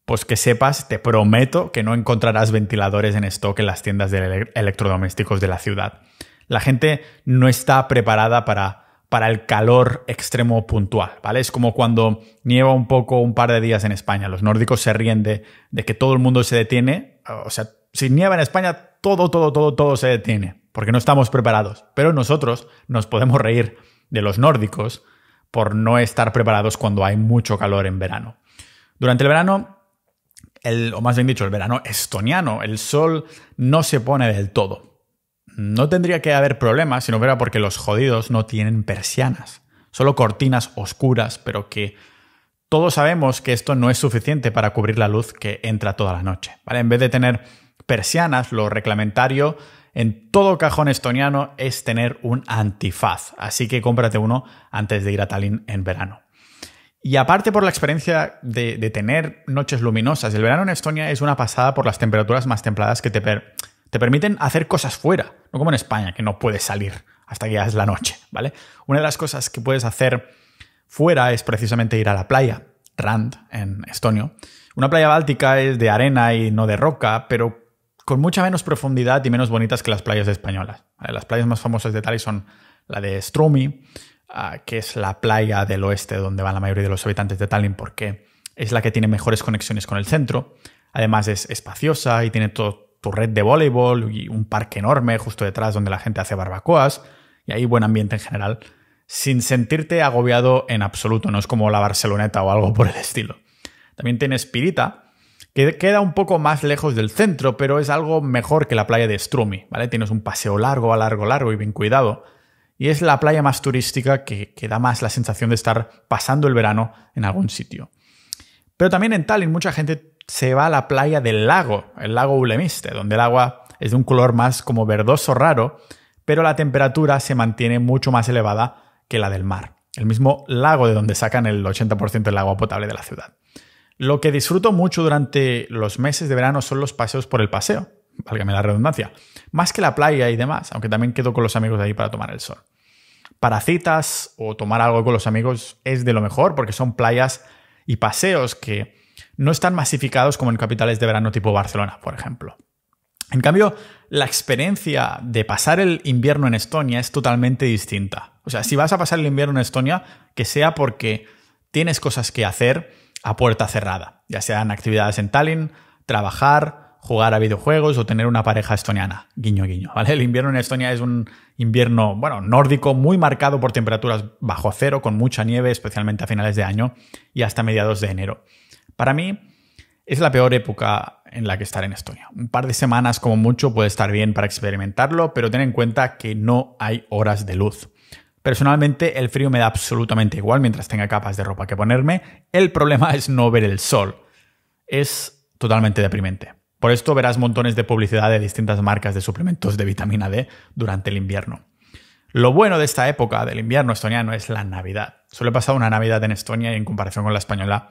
pues que sepas, te prometo que no encontrarás ventiladores en stock en las tiendas de electrodomésticos de la ciudad. La gente no está preparada para el calor extremo puntual, ¿vale? Es como cuando nieva un poco un par de días en España. Los nórdicos se ríen de que todo el mundo se detiene. O sea, si nieva en España, todo se detiene, porque no estamos preparados. Pero nosotros nos podemos reír de los nórdicos por no estar preparados cuando hay mucho calor en verano. Durante el verano, o más bien dicho, el verano estoniano, el sol no se pone del todo. No tendría que haber problemas si no fuera porque los jodidos no tienen persianas, solo cortinas oscuras, pero que todos sabemos que esto no es suficiente para cubrir la luz que entra toda la noche, ¿vale? En vez de tener persianas, lo reglamentario en todo cajón estoniano es tener un antifaz, así que cómprate uno antes de ir a Tallinn en verano. Y aparte por la experiencia de tener noches luminosas, el verano en Estonia es una pasada por las temperaturas más templadas que te permiten hacer cosas fuera, no como en España, que no puedes salir hasta que ya es la noche, ¿vale? Una de las cosas que puedes hacer fuera es precisamente ir a la playa, Rand, en estonio. Una playa báltica es de arena y no de roca, pero con mucha menos profundidad y menos bonitas que las playas españolas. ¿Vale? Las playas más famosas de Tallinn son la de Stroomi, que es la playa del oeste donde van la mayoría de los habitantes de Tallinn porque es la que tiene mejores conexiones con el centro. Además es espaciosa y tiene tu red de voleibol y un parque enorme justo detrás donde la gente hace barbacoas y hay buen ambiente en general sin sentirte agobiado en absoluto. No es como la Barceloneta o algo por el estilo. También tienes Pirita, que queda un poco más lejos del centro, pero es algo mejor que la playa de Stroomi, ¿vale? Tienes un paseo largo y bien cuidado. Y es la playa más turística que da más la sensación de estar pasando el verano en algún sitio. Pero también en Tallinn mucha gente se va a la playa del lago, el lago Ülemiste, donde el agua es de un color más como verdoso raro, pero la temperatura se mantiene mucho más elevada que la del mar. El mismo lago de donde sacan el 80% del agua potable de la ciudad. Lo que disfruto mucho durante los meses de verano son los paseos por el paseo, válgame la redundancia, más que la playa y demás, aunque también quedo con los amigos de ahí para tomar el sol. Para citas o tomar algo con los amigos es de lo mejor porque son playas y paseos que no están masificados como en capitales de verano tipo Barcelona, por ejemplo. En cambio, la experiencia de pasar el invierno en Estonia es totalmente distinta. O sea, si vas a pasar el invierno en Estonia, que sea porque tienes cosas que hacer a puerta cerrada, ya sean actividades en Tallinn, trabajar, jugar a videojuegos o tener una pareja estoniana. Guiño, guiño, ¿vale? El invierno en Estonia es un invierno, nórdico, muy marcado por temperaturas bajo cero, con mucha nieve, especialmente a finales de año y hasta mediados de enero. Para mí, es la peor época en la que estar en Estonia. Un par de semanas como mucho puede estar bien para experimentarlo, pero ten en cuenta que no hay horas de luz. Personalmente, el frío me da absolutamente igual mientras tenga capas de ropa que ponerme. El problema es no ver el sol. Es totalmente deprimente. Por esto verás montones de publicidad de distintas marcas de suplementos de vitamina D durante el invierno. Lo bueno de esta época del invierno estoniano es la Navidad. Solo he pasado una Navidad en Estonia y en comparación con la española,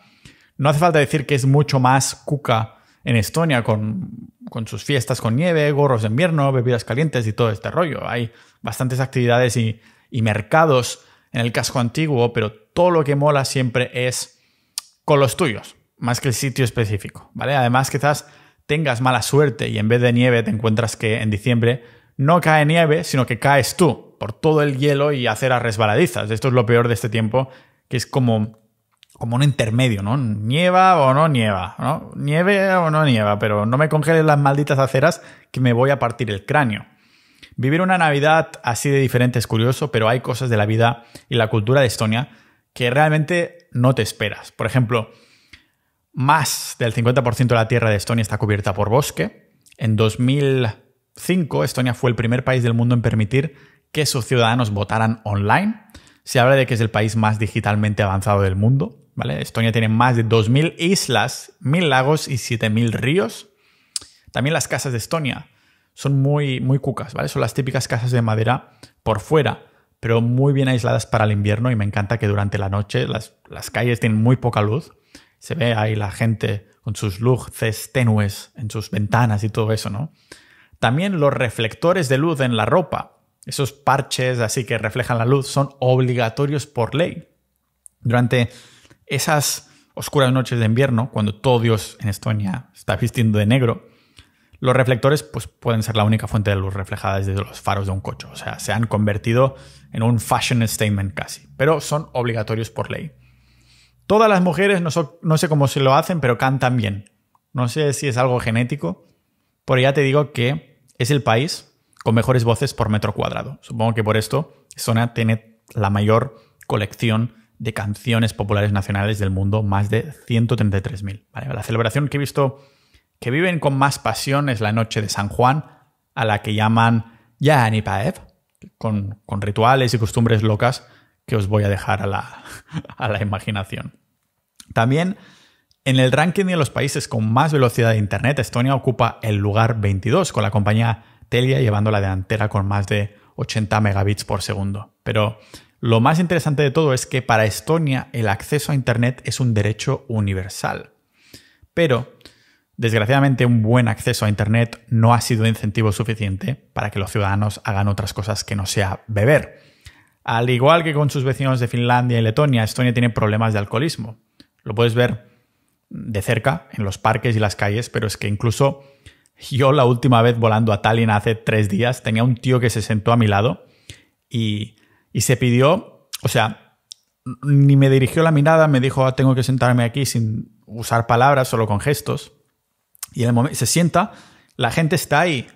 no hace falta decir que es mucho más cuca en Estonia con sus fiestas con nieve, gorros de invierno, bebidas calientes y todo este rollo. Hay bastantes actividades y mercados en el casco antiguo, pero todo lo que mola siempre es con los tuyos, más que el sitio específico, ¿vale? Además, quizás tengas mala suerte y en vez de nieve te encuentras que en diciembre no cae nieve, sino que caes tú por todo el hielo y aceras resbaladizas. Esto es lo peor de este tiempo, que es como un intermedio, ¿no? Nieva o no nieva, ¿no? Nieve o no nieva, pero no me congelen las malditas aceras que me voy a partir el cráneo. Vivir una Navidad así de diferente es curioso, pero hay cosas de la vida y la cultura de Estonia que realmente no te esperas. Por ejemplo, más del 50% de la tierra de Estonia está cubierta por bosque. En 2005, Estonia fue el primer país del mundo en permitir que sus ciudadanos votaran online. Se habla de que es el país más digitalmente avanzado del mundo, ¿vale? Estonia tiene más de 2.000 islas, 1.000 lagos y 7.000 ríos. También las casas de Estonia son muy, muy cucas, ¿vale? Son las típicas casas de madera por fuera, pero muy bien aisladas para el invierno, y me encanta que durante la noche las calles tienen muy poca luz. Se ve ahí la gente con sus luces tenues en sus ventanas y todo eso, ¿no? También los reflectores de luz en la ropa, esos parches así que reflejan la luz, son obligatorios por ley. Durante esas oscuras noches de invierno, cuando todo Dios en Estonia está vistiendo de negro, los reflectores pues, pueden ser la única fuente de luz reflejada desde los faros de un coche. O sea, se han convertido en un fashion statement casi, pero son obligatorios por ley. Todas las mujeres, no sé cómo se lo hacen, pero cantan bien. No sé si es algo genético, pero ya te digo que es el país con mejores voces por metro cuadrado. Supongo que por esto Estonia tiene la mayor colección de canciones populares nacionales del mundo, más de 133.000. ¿Vale? La celebración que he visto que viven con más pasión es la noche de San Juan, a la que llaman Jaanipäev, con rituales y costumbres locas que os voy a dejar a la imaginación. También, en el ranking de los países con más velocidad de Internet, Estonia ocupa el lugar 22, con la compañía Telia llevando la delantera con más de 80 megabits por segundo. Pero lo más interesante de todo es que para Estonia el acceso a Internet es un derecho universal. Pero desgraciadamente, un buen acceso a Internet no ha sido incentivo suficiente para que los ciudadanos hagan otras cosas que no sea beber. Al igual que con sus vecinos de Finlandia y Letonia, Estonia tiene problemas de alcoholismo. Lo puedes ver de cerca en los parques y las calles, pero es que incluso yo la última vez volando a Tallinn hace 3 días tenía un tío que se sentó a mi lado y se pidió, o sea, ni me dirigió la mirada, me dijo tengo que sentarme aquí sin usar palabras, solo con gestos. Y en el momento se sienta, la gente está ahí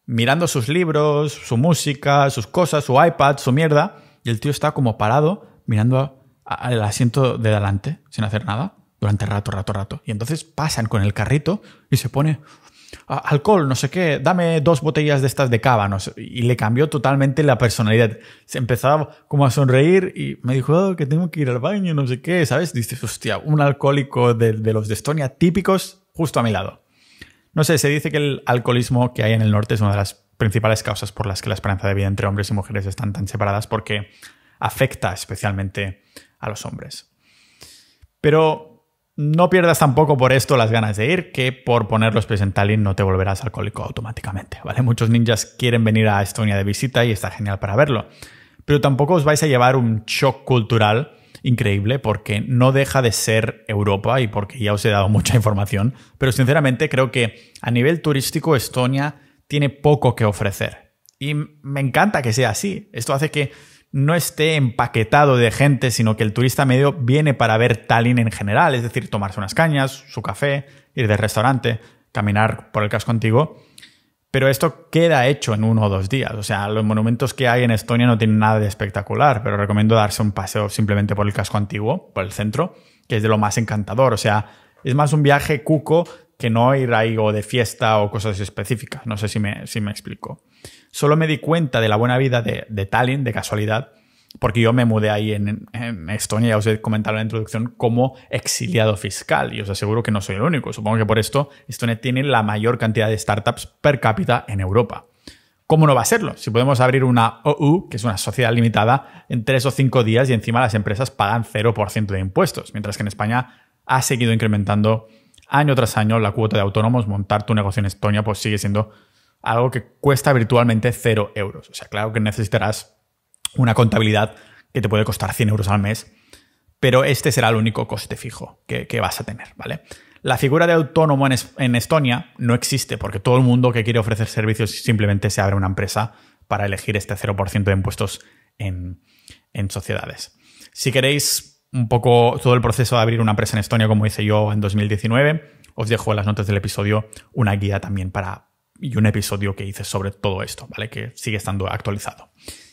mirando sus libros, su música, sus cosas, su iPad, su mierda, y el tío está como parado mirando al asiento de delante, sin hacer nada, durante rato. Y entonces pasan con el carrito y se pone alcohol, no sé qué, dame 2 botellas de estas de cava, no sé, y le cambió totalmente la personalidad. Se empezaba como a sonreír y me dijo que tengo que ir al baño, no sé qué, ¿sabes? Dices, hostia, un alcohólico de los de Estonia típicos justo a mi lado. No sé, se dice que el alcoholismo que hay en el norte es una de las principales causas por las que la esperanza de vida entre hombres y mujeres están tan separadas, porque afecta especialmente a los hombres. Pero no pierdas tampoco por esto las ganas de ir, que por poner los pies en Tallinn no te volverás alcohólico automáticamente, ¿vale? Muchos ninjas quieren venir a Estonia de visita y está genial para verlo. Pero tampoco os vais a llevar un shock cultural increíble, porque no deja de ser Europa y porque ya os he dado mucha información, pero sinceramente creo que a nivel turístico Estonia tiene poco que ofrecer. Y me encanta que sea así. Esto hace que no esté empaquetado de gente, sino que el turista medio viene para ver Tallinn en general, es decir, tomarse unas cañas, su café, ir de restaurante, caminar por el casco antiguo. Pero esto queda hecho en 1 o 2 días. O sea, los monumentos que hay en Estonia no tienen nada de espectacular, pero recomiendo darse un paseo simplemente por el casco antiguo, por el centro, que es de lo más encantador. O sea, es más un viaje cuco que no ir ahí o de fiesta o cosas específicas. No sé si me explico. Solo me di cuenta de la buena vida de Tallinn, de casualidad, porque yo me mudé ahí en Estonia, ya os he comentado en la introducción, como exiliado fiscal, y os aseguro que no soy el único. Supongo que por esto Estonia tiene la mayor cantidad de startups per cápita en Europa. ¿Cómo no va a serlo? Si podemos abrir una OÜ, que es una sociedad limitada, en 3 o 5 días y encima las empresas pagan 0% de impuestos, mientras que en España ha seguido incrementando año tras año la cuota de autónomos. Montar tu negocio en Estonia pues sigue siendo algo que cuesta virtualmente 0 euros. O sea, claro que necesitarás una contabilidad que te puede costar 100 euros al mes, pero este será el único coste fijo que vas a tener, ¿vale? La figura de autónomo en Estonia no existe, porque todo el mundo que quiere ofrecer servicios simplemente se abre una empresa para elegir este 0% de impuestos en sociedades. Si queréis un poco todo el proceso de abrir una empresa en Estonia, como hice yo en 2019, os dejo en las notas del episodio una guía también y un episodio que hice sobre todo esto, ¿vale? Que sigue estando actualizado.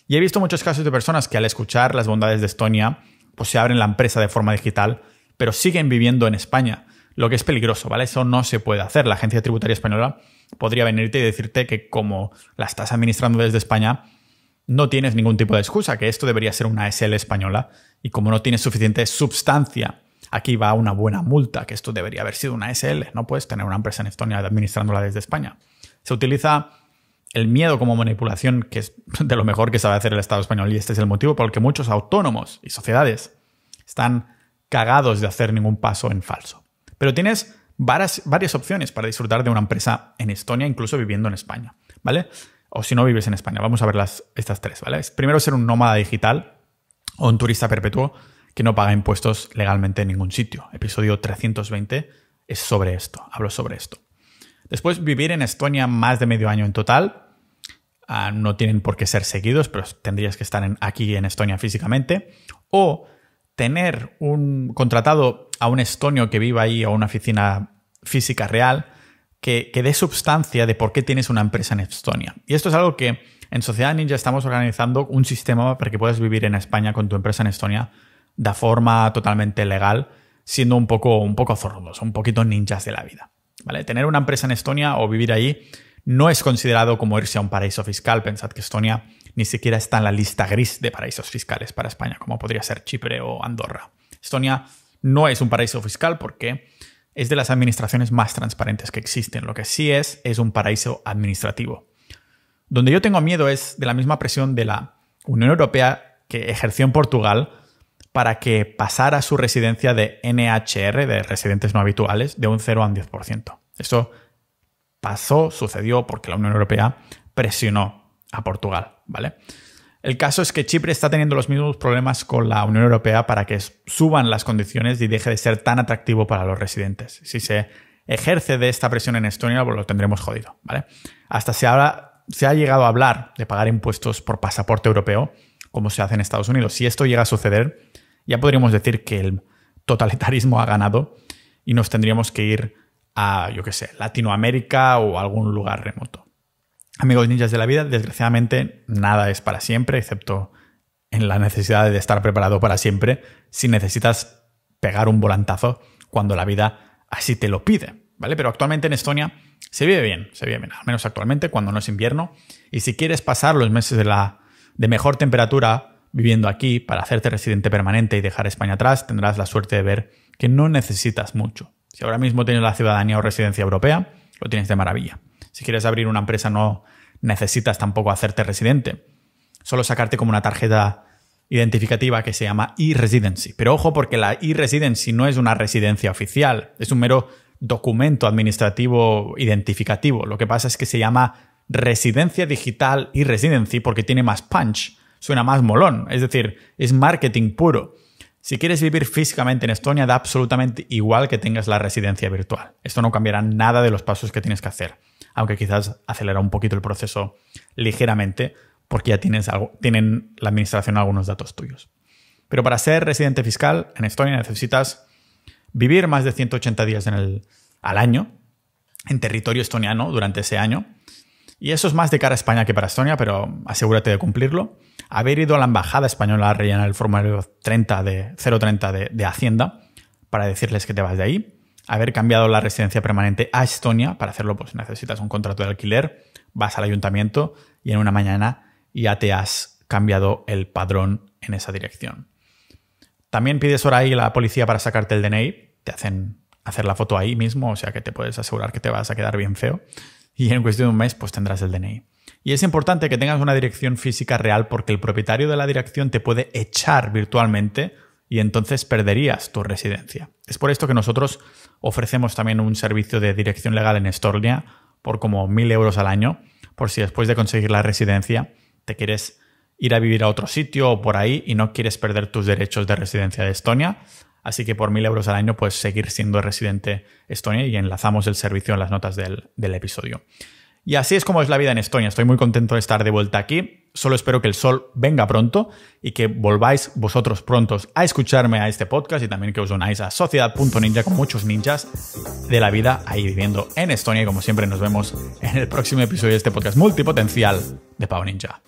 Y he visto muchos casos de personas que al escuchar las bondades de Estonia, pues se abren la empresa de forma digital, pero siguen viviendo en España, lo que es peligroso, ¿vale? Eso no se puede hacer. La Agencia Tributaria Española podría venirte y decirte que como la estás administrando desde España, no tienes ningún tipo de excusa, que esto debería ser una SL española, y como no tienes suficiente substancia Aquí va una buena multa, que esto debería haber sido una SL. No puedes tener una empresa en Estonia administrándola desde España. Se utiliza el miedo como manipulación, que es de lo mejor que sabe hacer el Estado español, y este es el motivo por el que muchos autónomos y sociedades están cagados de hacer ningún paso en falso. Pero tienes varias opciones para disfrutar de una empresa en Estonia, incluso viviendo en España, ¿vale? O si no vives en España. Vamos a ver estas tres, ¿vale? Primero, ser un nómada digital o un turista perpetuo que no paga impuestos legalmente en ningún sitio. Episodio 320 es sobre esto, hablo sobre esto. Después, vivir en Estonia más de medio año en total. No tienen por qué ser seguidos, pero tendrías que estar aquí en Estonia físicamente. O tener contratado a un estonio que viva ahí, o una oficina física real que dé substancia de por qué tienes una empresa en Estonia. Y esto es algo que en Sociedad Ninja estamos organizando un sistema para que puedas vivir en España con tu empresa en Estonia de forma totalmente legal, siendo un poco zorros, un poquito ninjas de la vida, ¿vale? Tener una empresa en Estonia o vivir ahí no es considerado como irse a un paraíso fiscal. Pensad que Estonia ni siquiera está en la lista gris de paraísos fiscales para España, como podría ser Chipre o Andorra. Estonia no es un paraíso fiscal porque es de las administraciones más transparentes que existen. Lo que sí es un paraíso administrativo. Donde yo tengo miedo es de la misma presión de la Unión Europea que ejerció en Portugal para que pasara su residencia de NHR, de residentes no habituales, de un 0 a un 10%. Eso sucedió porque la Unión Europea presionó a Portugal, ¿vale? El caso es que Chipre está teniendo los mismos problemas con la Unión Europea para que suban las condiciones y deje de ser tan atractivo para los residentes. Si se ejerce de esta presión en Estonia, pues lo tendremos jodido, ¿vale? Hasta se ha llegado a hablar de pagar impuestos por pasaporte europeo, como se hace en Estados Unidos. Si esto llega a suceder, ya podríamos decir que el totalitarismo ha ganado y nos tendríamos que ir a, Latinoamérica o algún lugar remoto. Amigos ninjas de la vida, desgraciadamente nada es para siempre, excepto en la necesidad de estar preparado para siempre si necesitas pegar un volantazo cuando la vida así te lo pide, ¿vale? Pero actualmente en Estonia se vive bien, al menos actualmente cuando no es invierno. Y si quieres pasar los meses de mejor temperatura viviendo aquí para hacerte residente permanente y dejar España atrás, tendrás la suerte de ver que no necesitas mucho. Si ahora mismo tienes la ciudadanía o residencia europea, lo tienes de maravilla. Si quieres abrir una empresa no necesitas tampoco hacerte residente. Solo sacarte como una tarjeta identificativa que se llama e-residency. Pero ojo, porque la e-residency no es una residencia oficial, es un mero documento administrativo identificativo. Lo que pasa es que se llama residencia digital e-residency porque tiene más punch, suena más molón, es decir, es marketing puro. Si quieres vivir físicamente en Estonia, da absolutamente igual que tengas la residencia virtual. Esto no cambiará nada de los pasos que tienes que hacer, aunque quizás acelera un poquito el proceso ligeramente porque ya tienen la administración algunos datos tuyos. Pero para ser residente fiscal en Estonia necesitas vivir más de 180 días al año en territorio estoniano durante ese año. Y eso es más de cara a España que para Estonia, pero asegúrate de cumplirlo. Haber ido a la embajada española a rellenar el formulario 030 de Hacienda para decirles que te vas de ahí. Haber cambiado la residencia permanente a Estonia. Para hacerlo, pues necesitas un contrato de alquiler. Vas al ayuntamiento y en una mañana ya te has cambiado el padrón en esa dirección. También pides hora ahí a la policía para sacarte el DNI. Te hacen hacer la foto ahí mismo, o sea que te puedes asegurar que te vas a quedar bien feo. Y en cuestión de un mes, pues tendrás el DNI. Y es importante que tengas una dirección física real porque el propietario de la dirección te puede echar virtualmente y entonces perderías tu residencia. Es por esto que nosotros ofrecemos también un servicio de dirección legal en Estonia por como 1.000 euros al año, por si después de conseguir la residencia te quieres ir a vivir a otro sitio o por ahí y no quieres perder tus derechos de residencia de Estonia. Así que por 1.000 euros al año puedes seguir siendo residente Estonia y enlazamos el servicio en las notas del episodio. Y así es como es la vida en Estonia. Estoy muy contento de estar de vuelta aquí. Solo espero que el sol venga pronto y que volváis vosotros prontos a escucharme a este podcast y también que os unáis a Sociedad.ninja con muchos ninjas de la vida ahí viviendo en Estonia. Y como siempre nos vemos en el próximo episodio de este podcast multipotencial de Pau Ninja.